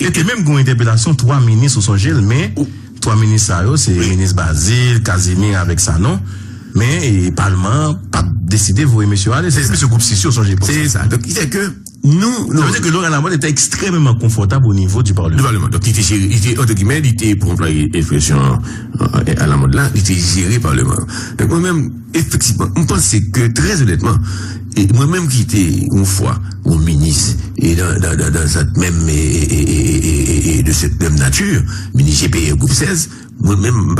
[SPEAKER 3] et même une interpellation, 3 ministres sont gel, mais 3 ministres, c'est le ministre Basile, Casimir avec ça, non? Mais, le Parlement, pas décidé, vous et monsieur Allez, c'est ce groupe scission sont gel.
[SPEAKER 2] C'est ça. Donc, il sait que,
[SPEAKER 3] ça veut dire que Laurent Lamotte était extrêmement confortable au niveau du Parlement.
[SPEAKER 2] Donc, il était, entre guillemets, il était, pour employer l'expression à la mode là, il était géré par le Parlement. Donc, moi-même, effectivement, on pense que, très honnêtement, et moi-même qui étais une fois au ministre, et dans cette même, et de cette même nature, ministre GPE groupe 16, moi-même,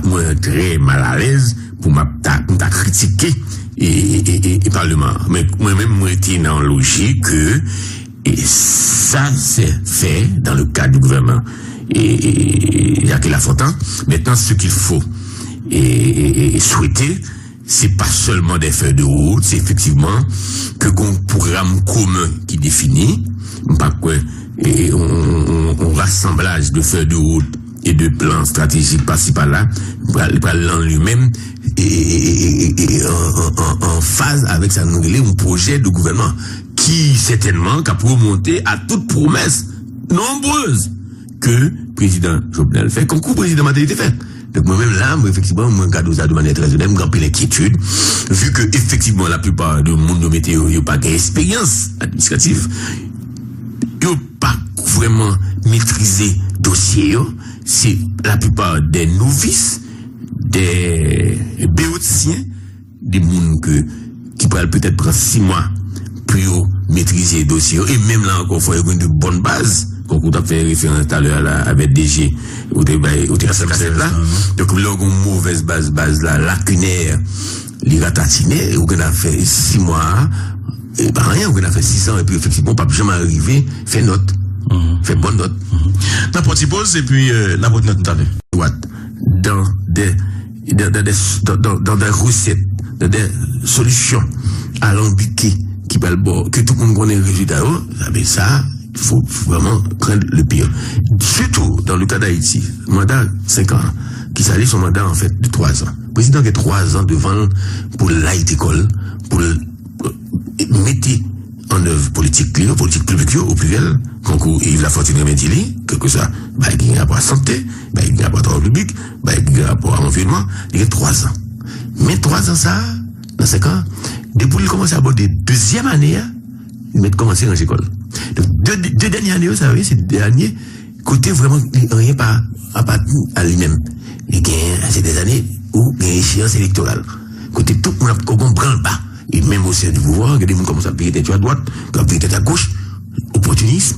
[SPEAKER 2] moi, très mal à l'aise pour m'a critiquer et Parlement. Mais moi-même, moi, j'étais dans la logique que, et ça, c'est fait dans le cadre du gouvernement. Et Jacques Lafontaine. Maintenant, ce qu'il faut et souhaiter, c'est pas seulement des feuilles de route, c'est effectivement que qu'on programme commun qui définit, pas quoi, et on rassemblage de feuilles de route et de plans stratégiques par-ci par-là, en lui-même, et en phase avec sa nouvelle, un projet de gouvernement qui, certainement, a remonté à toute promesse nombreuse que le président Jovenel fait, comme le président Mathéo fait. Donc moi-même là, effectivement, moi garde ça de manière très honnête, j'ai un peu l'inquiétude, vu que effectivement la plupart du monde de météo, ils n'ont pas d'expérience administrative, ils n'ont pas vraiment maîtrisé dossier, c'est la plupart des novices, des béoticiens, des gens qui peuvent peut-être prendre 6 mois pour maîtriser le dossier, et même là encore, il faut avoir une bonne base. Quand on a fait référence tout à l'heure avec DG, au cassette là. Donc, là, on a une mauvaise base là, lacunaire, l'irratatiné, on a fait 6 mois, et pas rien, on a fait 6 ans, et puis effectivement, on ne peut jamais arriver, fait note. Fait bonne note.
[SPEAKER 3] N'importe pause, et puis, n'importe note tout à l'heure.
[SPEAKER 2] Dans des recettes, dans des solutions alambiquées, que tout le monde connaît le résultat, ça, il faut vraiment craindre le pire. Surtout dans le cas d'Haïti, mandat 5 ans, qui s'allie son mandat en fait de 3 ans. Le président qui a 3 ans devant pour l'Haïti école, pour mettre en œuvre politique publique au pluriel, concours Yves Lafortune Remedili, quelque ça, il y a rapport à santé, il y a rapport à public, il y a rapport à l'environnement, il y a 3 ans. Mais 3 ans ça, dans 5 ans, depuis qu'il commence à aborder 2e année, il met commencer dans l'école. Donc, 2 dernières années, vous savez, ces derniers, côté vraiment, rien pas à lui-même. C'est des années où il y a une échéance électorale. Côté tout le monde comprend pas. Et même au sein du pouvoir, il y a des gens qui commencent à payer tête à droite, qui payer tête à gauche, opportunisme,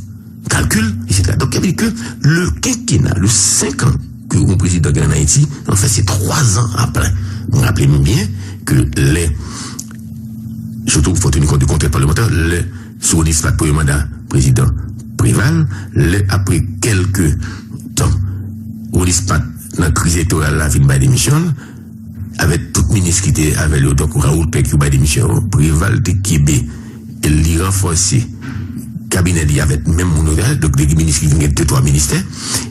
[SPEAKER 2] calcul, etc. Donc, il y avait que le quinquennat, le 5 ans que le président de Haïti, en fait, c'est 3 ans après. Rappelez-nous bien que surtout, il faut tenir compte du contexte parlementaire, sur l'histoire pour le mandat président Préval, après quelques temps, au l'histoire, dans la crise électorale, la fin de démission, avec tout ministre qui était avec le donc Raoul Peck qui a démission, Préval de Québec, il l'y renforcé, cabinet il y avait même mon honneur, donc des ministres qui venaient de 2-3 ministères,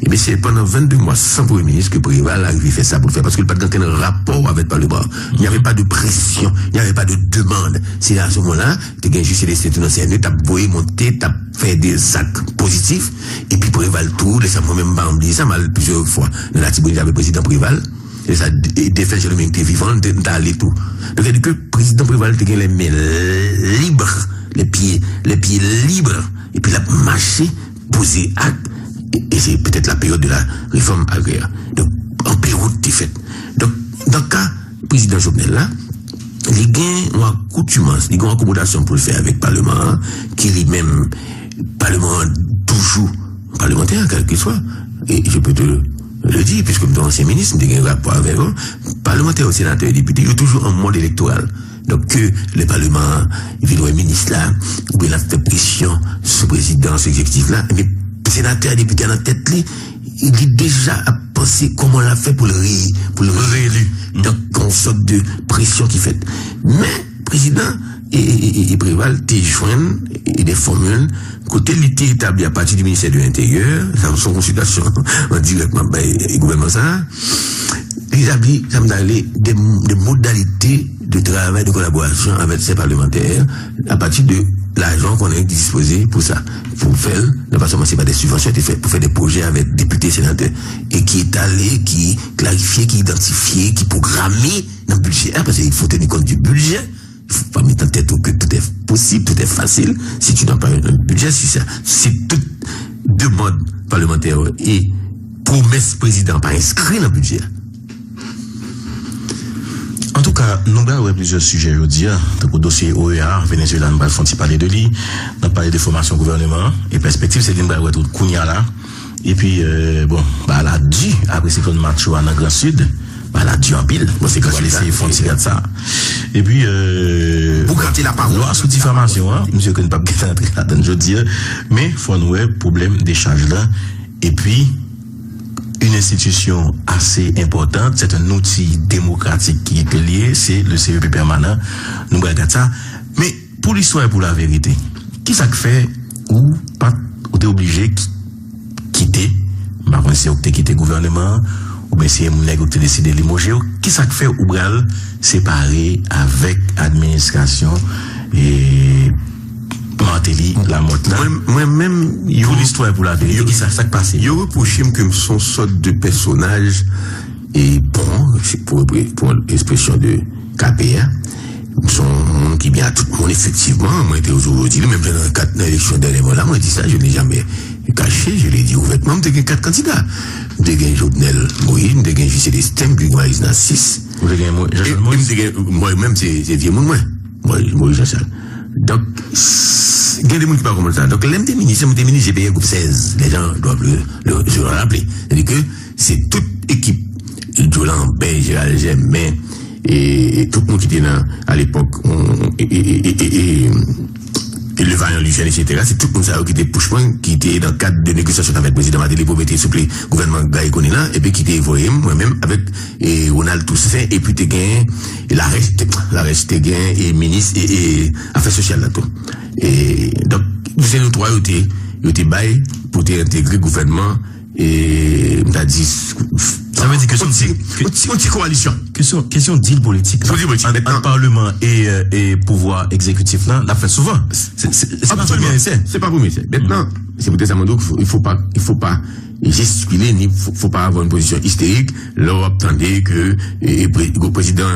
[SPEAKER 2] et bien c'est pendant 22 mois sans premier ministre que Préval a arrivé à faire ça pour le faire, parce qu'il n'y avait pas de rapport avec le Parlement, il n'y avait pas de pression, il n'y avait pas de demande. C'est à ce moment-là, tu as juste laissé tout dans ces années, tu as voulu monter, tu as fait des actes positifs, et puis Préval tout, laissez moi-même pas oublier ça mal plusieurs fois. Dans la Tibonite, il y avait le président Préval, et ça défait sur le même vivant, t'as allé tout. Donc, il dit que le président Préval, tu as les mains libres, les pieds libres, et puis la marché, poser acte, et c'est peut-être la période de la réforme agraire. Donc, en période t'es faite. Donc, dans le cas, le président Jovenel là, les gains ont accoutumance, les gains ont accommodation pour le faire avec le Parlement, qui lui-même, Parlement toujours parlementaire, quel que soit, et je peux te le dire, puisque comme ancien ministre, j'ai un rapport avec eux, parlementaire, sénateur et député, il y a toujours un mode électoral. Donc, que le Parlement, il vient ministre là, ou bien la pression sous président, sous exécutif là, mais sénateur et député dans la tête, il dit déjà à penser comment on l'a fait pour le réélu. Donc, une sorte de pression qui fait. Mais, président et Préval, t'es joint et des formules, côté l'été établi à partir du ministère de l'Intérieur, ça son consultation en directement, le gouvernement ça, établi, ça me donne des modalités de travail, de collaboration avec ces parlementaires, à partir de l'argent qu'on a disposé pour ça, pour faire, de façon, c'est pas des subventions, c'est fait pour faire des projets avec députés, sénateurs, et qui est allé, qui clarifie, qui identifie, qui programme dans le budget, parce qu'il faut tenir compte du budget. Il faut pas mettre en tête que tout est possible, tout est facile. Si tu n'as pas un budget, c'est toute demande parlementaire et promesse président pas inscrit dans le budget.
[SPEAKER 3] En tout cas, nous avons plusieurs sujets aujourd'hui. Donc, au dossier OEA, Venezuela, nous allons parler de lui. Nous allons parler de formation gouvernement. Et perspective, c'est que nous allons tout Kounia là. Et puis, bon, bah, la dû, après c'est qu'on match dans le Grand Sud, bah, la dû en pile. Bon, c'est quand ils font ça. Et puis,
[SPEAKER 2] pour gratter la parole.
[SPEAKER 3] Loi sous diffamation, hein. Monsieur, que nous ne pas entrer là-dedans, je dis. Mais, faut nous, problème des charges là. Et puis, une institution assez importante, c'est un outil démocratique qui est lié, c'est le CEP permanent. Nous regardons ça. Mais pour l'histoire et pour la vérité, qui ça fait ou pas, ou t'es obligé de quitter, bah, si vous t'es quitté le gouvernement, ou bien si vous t'es décidé de limoger, qui ça fait ou bral séparer avec administration et Martelly, la motte là.
[SPEAKER 2] Moi-même,
[SPEAKER 3] pour l'histoire, pour la vérité, qui ça passe?
[SPEAKER 2] Je reproche que son sorte de personnage et pour l'expression de KPA, son monde qui vient à tout le monde, effectivement. Moi, j'étais aujourd'hui, même dans l'élection dernièrement là, moi, je dis ça, je ne l'ai jamais caché, je l'ai dit ouvertement. J'ai gagné 4 candidats. J'ai gagné Jovenel Moïse, j'ai gagné J.C. Destin, puis Moïse dans 6. Moi-même, c'est vieux monde, moi, Moïse Jean-Charles. Donc, il y a des gens qui parlent comme ça. Donc, l'MT ministre, j'ai payé un groupe 16. Les gens doivent le rappeler. C'est-à-dire que c'est toute équipe, Jolan, Ben, Gérald Germain, et tout le monde qui était là, à l'époque, et le vaillant Lucien, etc. C'est tout le monde qui était push-point, qui était dans le cadre de négociation avec le président Martelly pour mettre sous le gouvernement Gaï là, et puis qui était envoyé moi-même avec Ronald Toussaint, et puis t'es gagné, et la reste t'es gagné, et ministre, et affaires sociales là tout. Et donc, c'est nous trois, ils étaient bail pour t'intégrer le gouvernement, et on t'a dit,
[SPEAKER 3] ça veut dire que
[SPEAKER 2] c'est coalition.
[SPEAKER 3] Question de deal politique. Entre Parlement et pouvoir exécutif là, l'a fait souvent. C'est pas premier essai.
[SPEAKER 2] C'est pas premier essai. Maintenant, c'est peut-être ça il faut pas gesticuler, il faut pas avoir une position hystérique. Là, on attendait que le président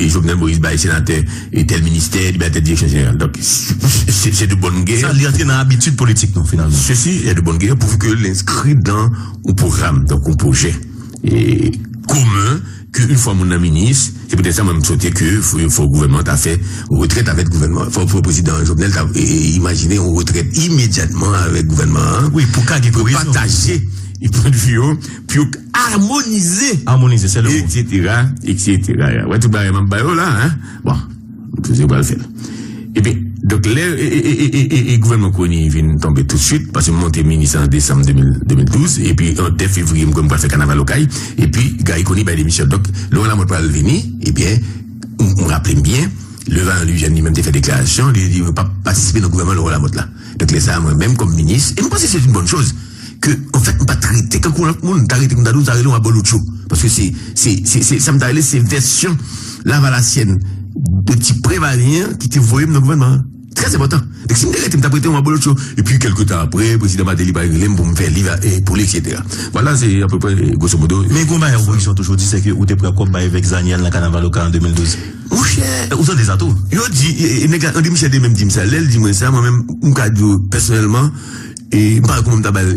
[SPEAKER 2] Jovenel Moïse Baye, sénateur, et tel ministère, il y a telle direction générale. Donc, c'est de bonne guerre.
[SPEAKER 3] Ça, il y a une habitude politique, non, finalement.
[SPEAKER 2] Ceci, il y a de bonne guerre pour que l'inscrit dans un programme, donc un projet et commun, qu'une fois mon ministre, c'est peut-être ça même sauter que faut le gouvernement t'a fait retraite avec le gouvernement, faut le président Jovenel t'a imaginé une retraite immédiatement avec le gouvernement.
[SPEAKER 3] Oui, pour
[SPEAKER 2] partager les points de vue, puis harmoniser,
[SPEAKER 3] c'est le
[SPEAKER 2] mot. etc. Ouais, tout va même pas là, hein. Bon, tout ça va le faire. Et puis, donc, le gouvernement Kony vient tomber tout de suite, parce que monté ministre en décembre 2012, et puis en 2 février, on va faire carnaval local, et puis, Gaï Kony, bah, démission. Donc, là, on va venir, et bien, on rappelle bien, le vent, lui, j'ai même fait déclaration, il dit, il ne veut pas participer dans le gouvernement, le Lamotte là. Donc, les ça, moi-même, comme ministre, et je pense que c'est une bonne chose, que, en fait, on va traiter, quand on a arrêté, on a arrêté, on a bon autre chose. Parce que ça me donne ces versions, là, va la sienne, de type prévalent qui te voyait dans le gouvernement. Très important. Donc, si je me prêté un bon autre chose, et puis quelques temps après, le président Martelly va régler pour me faire livre pour lui, etc. Voilà, c'est à peu près, grosso modo.
[SPEAKER 3] Mais comment l'opposition toujours dit, c'est que vous êtes prêt à combattre avec Zaniel dans le carnaval local en 2012?
[SPEAKER 2] Mon cher,
[SPEAKER 3] vous avez des atouts?
[SPEAKER 2] Il dit, on dit Michel même dit ça, elle dit moi ça, moi-même, personnellement, et pas comme tabal,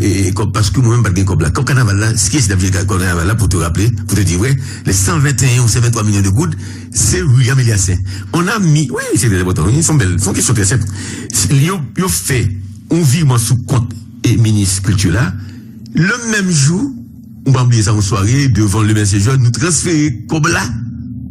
[SPEAKER 2] parce que moi-même, pas de comme là. Comme carnaval là, ce qui est d'habitude carnaval là, pour te rappeler, pour te dire, ouais, les 121 ou 123 millions de gouttes, c'est William Eliassin. On a mis, oui, c'est très important, ils sont belles, sont questions très simples. Ils ont fait un virement sous compte et ministre culture là, le même jour, on va oublier ça en soirée, devant le même séjour, nous transférer comme là.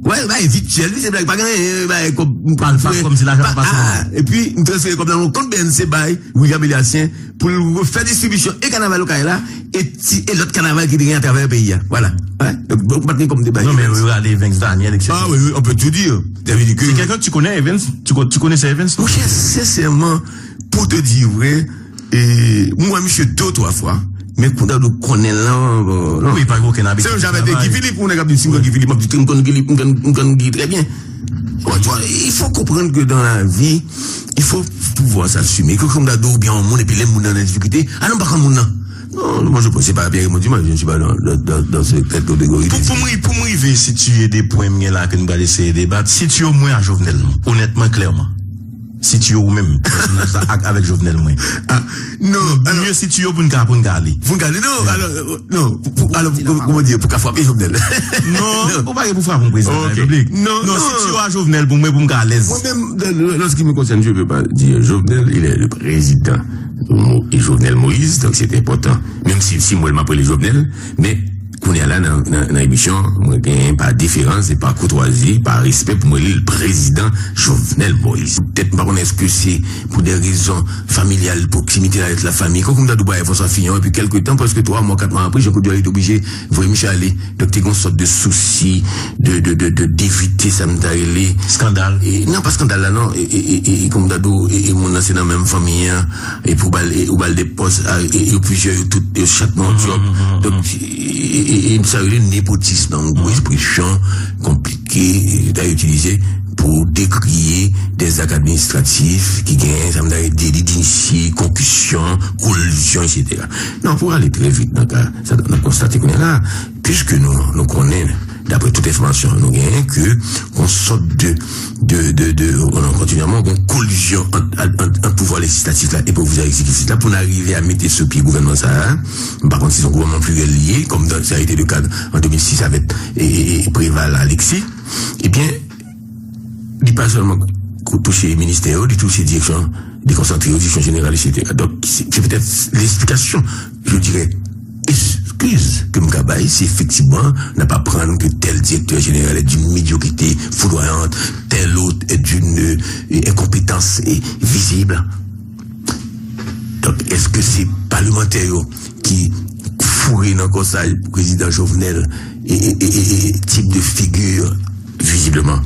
[SPEAKER 2] Ouais, virtuel, c'est blague, pas
[SPEAKER 3] comme si l'argent passe.
[SPEAKER 2] Et puis, nous transférer comme dans le compte BNC by William Eliassin pour faire distribution et carnaval local là, et l'autre carnaval qui est à travers le pays. Voilà. Ouais. Donc, pas comme débat.
[SPEAKER 3] Non, mais regardez Vince Daniel, etc.
[SPEAKER 2] Ah oui, on peut tout dire.
[SPEAKER 3] C'est quelqu'un que tu connais, Evans? Tu connais ces Evans?
[SPEAKER 2] Mon cher, sincèrement, pour te dire vrai, moi, monsieur, deux, trois fois. Mais quand on connaît là,
[SPEAKER 3] oui, pas aucun habit.
[SPEAKER 2] C'est j'avais dit Guy Philippe, on a dit Guy Philippe, on dit très bien. Il faut comprendre que dans la vie, il faut pouvoir s'assumer. Que comme d'ado bien au monde et puis les gens dans la difficulté, ah non, pas comme monde. Non, moi je pense c'est pas bien, moi je ne suis pas dans cette catégorie.
[SPEAKER 3] Pour moi, si tu es des points là que nous allons essayer de débattre, si tu es au moins à Jovenel, honnêtement, clairement. Si tu es ou même avec Jovenel moins.
[SPEAKER 2] Non, alors
[SPEAKER 3] mieux si tu es pour nous garder.
[SPEAKER 2] Vous gardez non, alors comment dire pour frapper Jovenel.
[SPEAKER 3] Non, pour pas pour frapper mon président de la République. Non, si tu es à Jovenel pour moi pour me garder à l'aise.
[SPEAKER 2] Moi-même lorsqu'il me concerne, je ne peux pas dire Jovenel, il est le président et Jovenel Moïse, donc c'est important. Même si moi je m'appelle Jovenel, mais qu'on est là dans l'émission, moi, par différence et par courtoisie, par respect pour moi, le président Jovenel Moïse. Peut-être pas est-ce que c'est pour des raisons familiales, proximité avec la famille, comme t'as Dubaï, il faut s'en finir, et puis quelques temps, parce que 3 mois, 4 mois après, j'ai été obligé, vous voyez, Michel aller, donc t'es une sorte de souci, d'éviter, ça me d'aller.
[SPEAKER 3] Scandale.
[SPEAKER 2] Non, pas scandale là, non, et comme t'as et mon ancien dans la même famille, et pour baler des postes, et plusieurs, chaque mois, donc, et ça veut dire népotisme, un gros esprit chiant, compliqué, à utiliser pour décrier des actes administratifs qui gagnent, ça me donne délit d'initié, concussion, collusion, etc. Non, pour aller très vite, ça on a constaté qu'on est là, puisque nous connaissons, d'après toute information, nous gagnons qu'on sorte on a continuellement une collusion entre pouvoir législatif là et pouvoir exécutif là pour arriver à mettre ce pied gouvernement ça. Par contre, si son gouvernement plus lié, comme ça a été le cas en 2006 avec Préval Alexis, eh bien, il n'est pas seulement toucher les ministères, il touche les directions, déconcentrées aux directions générales, etc. Donc, c'est peut-être l'explication, je dirais, excuse que Mkabaye, c'est effectivement n'a pas prendre que tel directeur général est d'une médiocrité foudroyante, tel autre est d'une incompétence visible. Donc, est-ce que c'est parlementaire qui fourrent dans le conseil président Jovenel et type de figure visiblement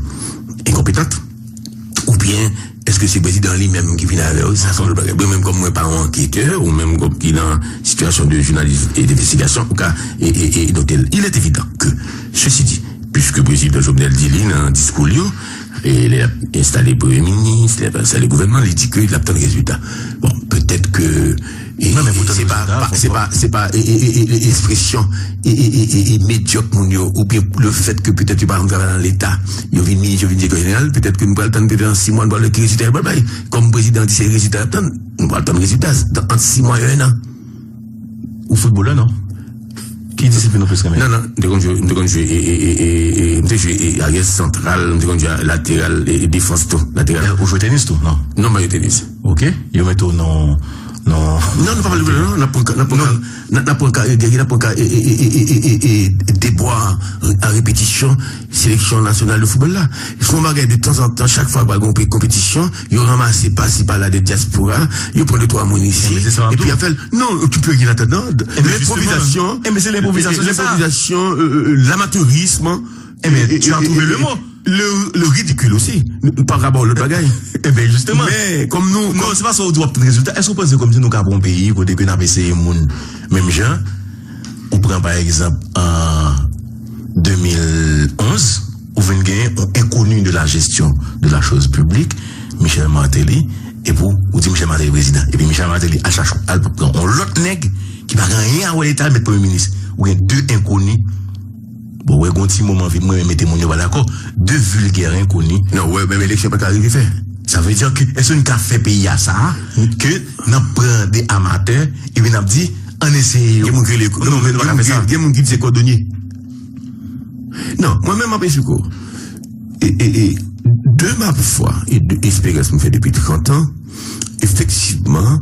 [SPEAKER 2] incompétente? Ou bien est-ce que c'est le président lui-même qui vient avec eux? Ça semble pas. Même comme moi, pas un enquêteur, ou même comme qui est dans situation de journalisme et d'investigation, en tout cas, donc, il est évident que, ceci dit, puisque le président Jovenel dit, dans un discours, il a installé le premier ministre, il a installé le gouvernement, il dit qu'il a obtenu le résultat. Bon, peut-être que, c'est pas expression médiocre ou bien le fait que peut-être tu vas rentrer dans l'état il y a une ministre il y a une directeur général peut-être que nous allons attendre dans 6 mois nous allons le résultat comme président dit c'est résultat nous allons attendre résultat dans 6 mois et 1 an
[SPEAKER 3] ou footballeur non qui discipline plus quand même
[SPEAKER 2] non nous devons jouer arrière central nous devons jouer latéral et défense tout latéral
[SPEAKER 3] ou jouer tennis tout non
[SPEAKER 2] mais tennis
[SPEAKER 3] ok il met tout non,
[SPEAKER 2] pas le n'a pas déboire à répétition, sélection nationale de football là. Il faut regarder de temps en temps, chaque fois qu'il y a une compétition, il ramasse par-ci par-là des diaspora, il prend 2-3 mots ici, et puis il fait, non, tu peux rien attendre, l'improvisation,
[SPEAKER 3] mais c'est l'improvisation,
[SPEAKER 2] l'amateurisme,
[SPEAKER 3] mais tu as trouvé le mot.
[SPEAKER 2] Le ridicule aussi, par rapport à l'autre bagaille.
[SPEAKER 3] Eh bien, justement.
[SPEAKER 2] Mais, comme nous.
[SPEAKER 3] Non, c'est pas ça, on doit obtenir résultat. Est-ce qu'on pense comme si nous avons un pays, où dès qu'on a essayé même gens, on prend par exemple, en 2011, où vient gagner un inconnu de la gestion de la chose publique, Michel Martelly, et pour, on dit Michel Martelly président. Et puis Michel Martelly, à chaque fois, on l'autre nègre, qui va rien à l'État, mais premier ministre. Où il y a 2 inconnus. Bon, ouais, un petit moment, moi, mettez mon d'accord. 2 vulgaires inconnus.
[SPEAKER 2] Non, ouais, même l'élection pas arrivé fait.
[SPEAKER 3] Ça veut dire que, est-ce qu'on a fait payer à ça, que nous prenons des amateurs, et puis nous dit, on essaie.
[SPEAKER 2] Il y a mon qui c'est cordonnier. Non, moi-même, je suis quoi. Et de ma foi, et de l'expérience que je fais depuis 30 ans, effectivement,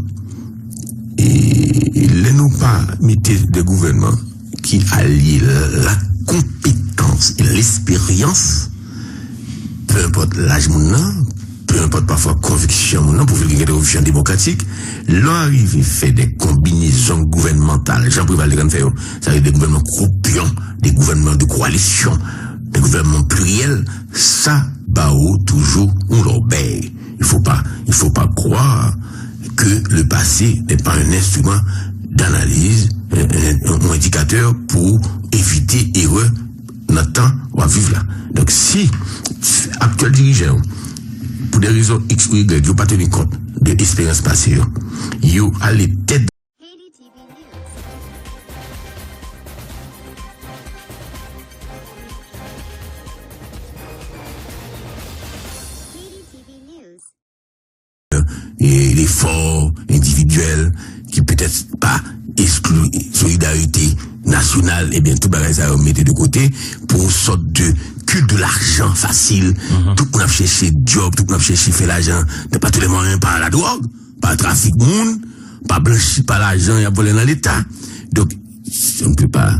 [SPEAKER 2] et nous pas mettez des gouvernements qui allient la compétence et l'expérience, peu importe l'âge peu importe parfois conviction pour faire des révolutions démocratiques, l'on arrive à faire des combinaisons gouvernementales. Jean-Paul Valdegan fait ça veut dire des gouvernements croupions, des gouvernements de coalition, des gouvernements pluriels, ça toujours on l'obéit. Il faut pas croire que le passé n'est pas un instrument d'analyse, un indicateur pour éviter erreur notre temps on va vivre là. Donc si actuel dirigeant pour des raisons X ou Y, ils n'ont pas tenu compte de l'expérience passée, ils ont allé tête. Et l'effort individuel qui peut-être pas exclut solidarité nationale, et bien tout bagage ça remettre de côté pour une sorte de culte de l'argent facile. Tout le monde a cherché job, tout le monde a cherché faire l'argent, pas tous les moyens par la drogue, par le trafic monde, pas blanchi par l'argent et à voler dans l'État. Donc on ne peut pas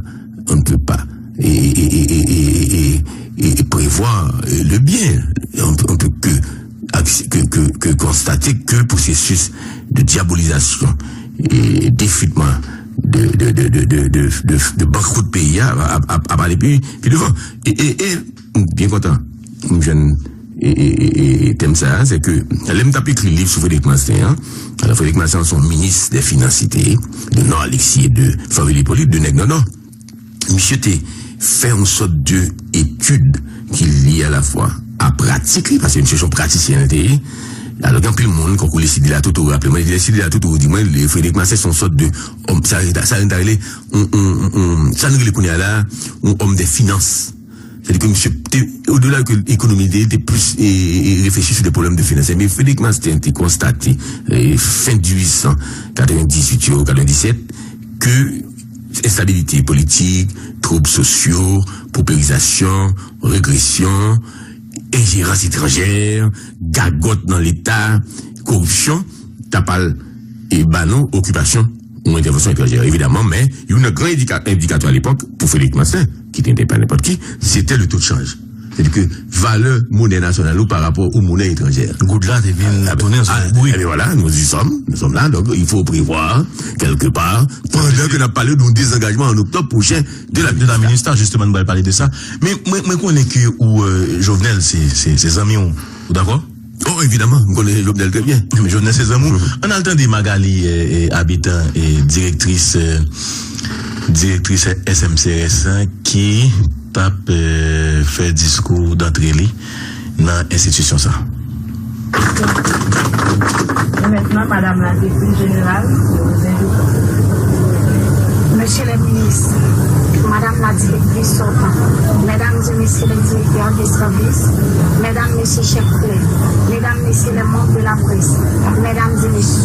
[SPEAKER 2] et prévoir le bien. On peut que constater que le processus de diabolisation et d'effritement de banqueroute de pays à parler puis devant et bien content jeune et thème ça c'est que l'aime taper écrit livre sur Frédéric Mastin alors Frédéric Mastin son ministre des finances de non Alexis et de Faveli Hippolyte de Nègre non monsieur t'es fait une sorte de étude qui lie à la fois à pratique parce que une question praticien alors quand plus le monde qu'on les décidé là tout rappelez moi les décidé là tout dis-moi les Frédéric Massin sont sorte de homme ça nous les connaît là un homme des finances. C'est-à-dire que monsieur au-delà que l'économie était plus réfléchi sur des problèmes de finances mais Frédéric Mastin a constaté fin 1898 ou 97 que instabilité politique, troubles sociaux, paupérisation, régression, ingérence étrangère, gagotte dans l'État, corruption, tapal et banon, occupation ou intervention étrangère, évidemment, mais il y a un grand indicateur à l'époque, pour Frédéric Mastin, qui n'était pas n'importe qui, c'était le taux de change. C'est-à-dire que valeur monnaie nationale ou par rapport aux monnaies étrangères.
[SPEAKER 3] Goudla devient tourner en
[SPEAKER 2] oui. Et voilà, nous sommes là, donc il faut prévoir quelque part, pendant que nous avons parlé d'un désengagement en octobre prochain de la
[SPEAKER 3] ministère, justement, nous allons parler de ça. Mais moi, connais que Jovenel, ses amis, d'accord?
[SPEAKER 2] Oh, évidemment, on connaît Jovenel très bien.
[SPEAKER 3] Mais Jovenel, ses amis, on a entendu Magali, habitant et directrice SMCRS, qui tape fait discours d'entrée dans l'institution ça.
[SPEAKER 4] Et maintenant, Madame la Directrice Générale, je vous invite. Monsieur le ministre, Madame la Directrice sortante, Mesdames et Messieurs les directeurs des services, Mesdames, Messieurs chefs clés, Mesdames, Messieurs les membres de la presse, Mesdames et Messieurs,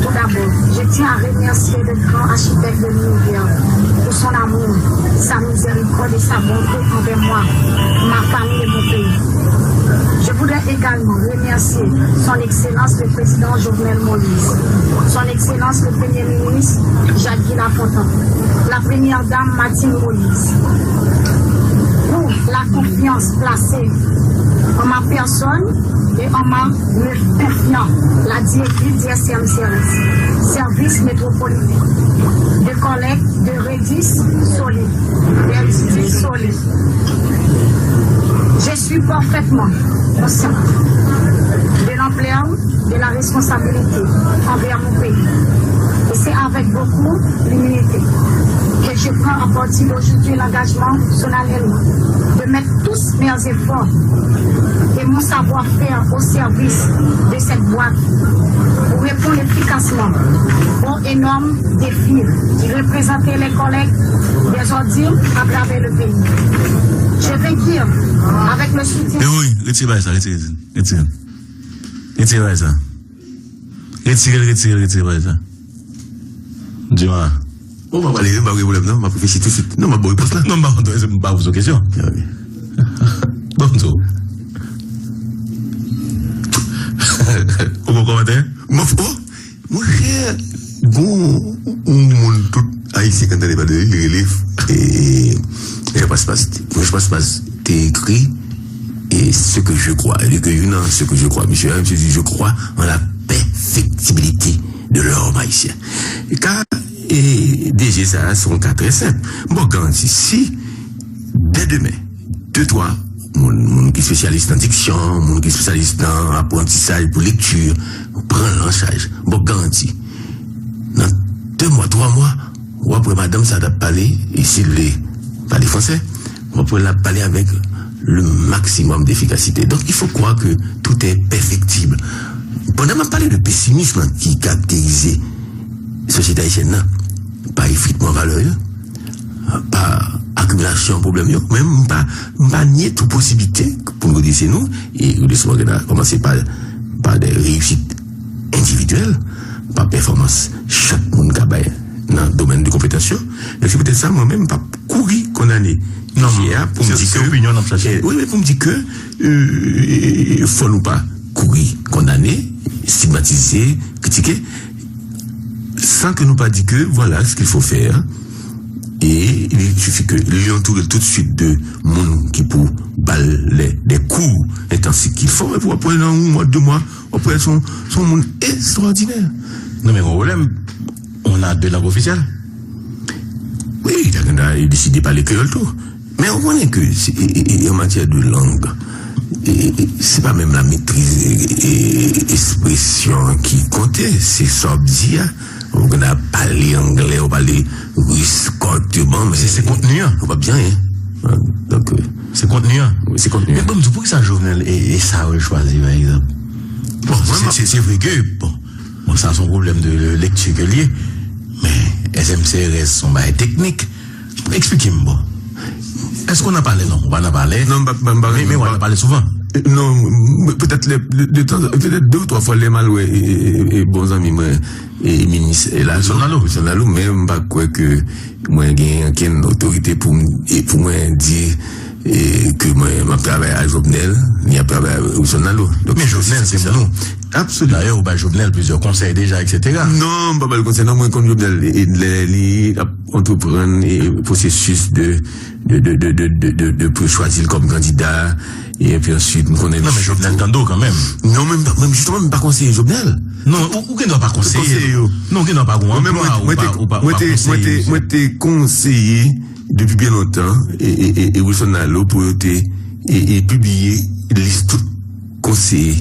[SPEAKER 4] tout d'abord, je tiens à remercier le grand architecte de l'univers pour son amour, sa miséricorde et sa bonté envers moi, ma famille et mon pays. Je voudrais également remercier son Excellence le Président Jovenel Moïse, son Excellence le Premier ministre Jacques Lafontaine, la Première Dame Martine Moïse, pour la confiance placée en ma personne et en ma confiant la directrice du SMCRS, service métropolitain, de collecte de redis solides, solides. Je suis parfaitement consciente de l'ampleur de la responsabilité envers mon pays. Et c'est avec beaucoup d'humilité que je prends à partir d'aujourd'hui l'engagement solennellement de mettre tous mes efforts et mon savoir-faire au service de cette boîte pour répondre efficacement aux énormes défis qui représentaient les collègues des ordures à travers le pays. Je vais dire, avec le soutien...
[SPEAKER 3] Oui, retirez ça, retirez. Retirez ça. Retirez ça. Dis-moi.
[SPEAKER 2] On va aller, pas de problème, non, on va réfléchir tout de suite. Non, on va pas répondre là.
[SPEAKER 3] Non, pas vous question. Bon, tout. Vous commentaire?
[SPEAKER 2] Mon cher, bon, monde tout haïtien quand on pas de relief et je passe pas t'es écrit et ce que je crois, et que ce que je crois, monsieur, je crois en la perfectibilité de l'homme haïtien. Car, et déjà ça, son cas très simple. Bon, quand si, dès demain, 2-3, mon qui est spécialiste en diction, mon qui est spécialiste en apprentissage pour lecture, prend en charge. Bon, garantie. Dans 2 mois, 3 mois, ou après madame, ça t'a parlé, et s'il voulait parler français, on peut la parler avec le maximum d'efficacité. Donc, il faut croire que tout est perfectible. Pendant que je parle de pessimisme qui caractérise la société haïtienne, pas effritement valeur, pas accumulation problème, même pas nier toute possibilité pour nous dire c'est nous, et nous devons commencer par des réussites individuelles, par performance chaque monde qui dans le domaine de compétence. Et c'est peut-être ça, moi-même, pas courir condamné.
[SPEAKER 3] Non,
[SPEAKER 2] pour me dire que
[SPEAKER 3] opinion
[SPEAKER 2] oui, mais pour me dire que il faut nous pas courir condamner, stigmatiser, critiquer, sans que nous pas dire que voilà ce qu'il faut faire. Et il suffit que lui entoure tout de suite de monde qui pour balayer des cours intensifs qu'il faut, et pour après dans 1 mois, 2 mois, après son monde extraordinaire.
[SPEAKER 3] Non, mais mon problème, on a 2 langues officielles.
[SPEAKER 2] Oui, il a décidé de parler créole tout. Mais on connaît que en matière de langue, c'est pas même la maîtrise et expression qui comptait, c'est ça dit. On a parlé anglais, on parler russe, correctement, mais
[SPEAKER 3] c'est contenu.
[SPEAKER 2] On va bien, hein. Donc,
[SPEAKER 3] c'est contenu.
[SPEAKER 2] Oui, c'est contenu.
[SPEAKER 3] Mais bon, pourquoi ça Jovenel et ça a choisi, par exemple? Bon, c'est vrai que, bon, ça a son problème de lecture que lié, mais SMCRS sont bails techniques. Expliquez-moi, bon. Est-ce qu'on a parlé? Non, on va en parler.
[SPEAKER 2] Non,
[SPEAKER 3] mais on va en parler souvent.
[SPEAKER 2] Non, peut-être peut-être 2 ou 3 fois les maloués et bons amis, moi, et ministre, et là, sont là, mais pas quoi que moi, j'ai une autorité pour moi dire que moi, je travaille à Jovenel, il y a travaillé au Sonalo.
[SPEAKER 3] Mais Jovenel, c'est nous. Absolument. D'ailleurs, au Jovenel, plusieurs conseils déjà, etc.
[SPEAKER 2] Non, pas le conseil, non, moi, comme Jovenel, et entreprendre le processus de pour choisir comme candidat, et puis ensuite, nous connaissons.
[SPEAKER 3] Non, mais Jovenel Kando, quand même.
[SPEAKER 2] Non, même justement, même pas conseiller Jovenel.
[SPEAKER 3] Non, ou qui ne doit pas conseiller. Non, qui ne doit pas conseiller.
[SPEAKER 2] Moi, t'es conseiller depuis bien longtemps, et Wilson Nalo pour publier liste tout conseiller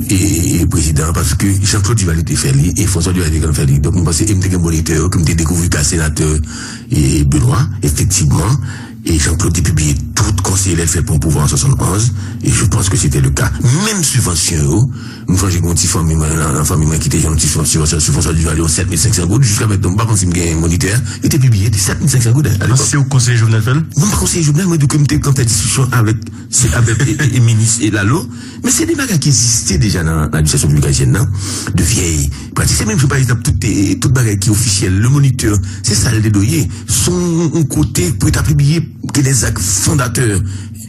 [SPEAKER 2] et président, parce que Jean-Claude Duvalier était fait, et François Duvalier était fait. Donc, je pense que je suis un moniteur, comme tu découvert qu'un sénateur et Benoît, effectivement, et Jean-Claude a publié tout conseiller fait pour le pouvoir en 71, et je pense que c'était le cas. Même subvention, une fois j'ai mon petit famille, la famille qui était une petite subvention sur François Duvalier, 7500 gouttes, jusqu'à maintenant, par contre, si je un moniteur, il était publié 7500 gouttes.
[SPEAKER 3] C'est au conseiller Jovenel Fel?
[SPEAKER 2] Non, pas conseiller Jovenel, moi, quand tu as discussion avec les ministres et Lalo, mais c'est des bagages qui existaient déjà dans l'administration publique haïtienne, non? De vieilles pratiques. C'est même, je par exemple, toutes bagages qui est officiel, le moniteur, c'est ça le dédoyer, son côté pour être publié, que des actes fondateurs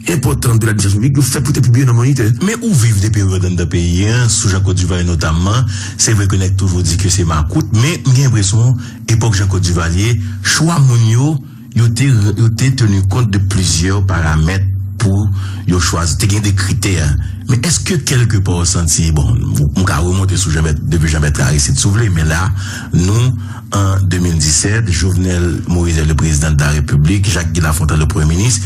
[SPEAKER 2] importants de l'administration publique, vous faites pour être publié dans le moniteur.
[SPEAKER 3] Mais où vivent des périodes dans le pays, sous Jean-Claude Duvalier notamment, c'est vrai qu'on a toujours dit que c'est Macoute, mais j'ai l'impression, époque Jean-Claude Duvalier, choix Mounio, il était tenu compte de plusieurs paramètres pour choisir, il y a des critères. Mais est-ce que quelque part senti, bon, on a remonté depuis jamais ici de soulever, mais là, nous, en 2017, Jovenel Moïse est le président de la République, Jacques Guy-Lafontaine le Premier ministre,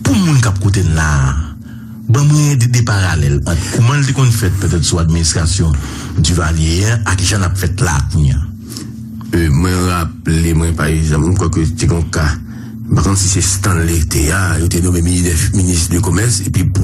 [SPEAKER 3] pour moun kap côté là, bon, moi, des parallèles, comment le qu'on fait peut-être sous administration Duvalier, à qui j'en a fait là,
[SPEAKER 2] moi, rappelez, moi, par exemple, quoi que c'est un cas, par contre, si c'est Stanley Théa, il était nommé ministre du Commerce, et puis pour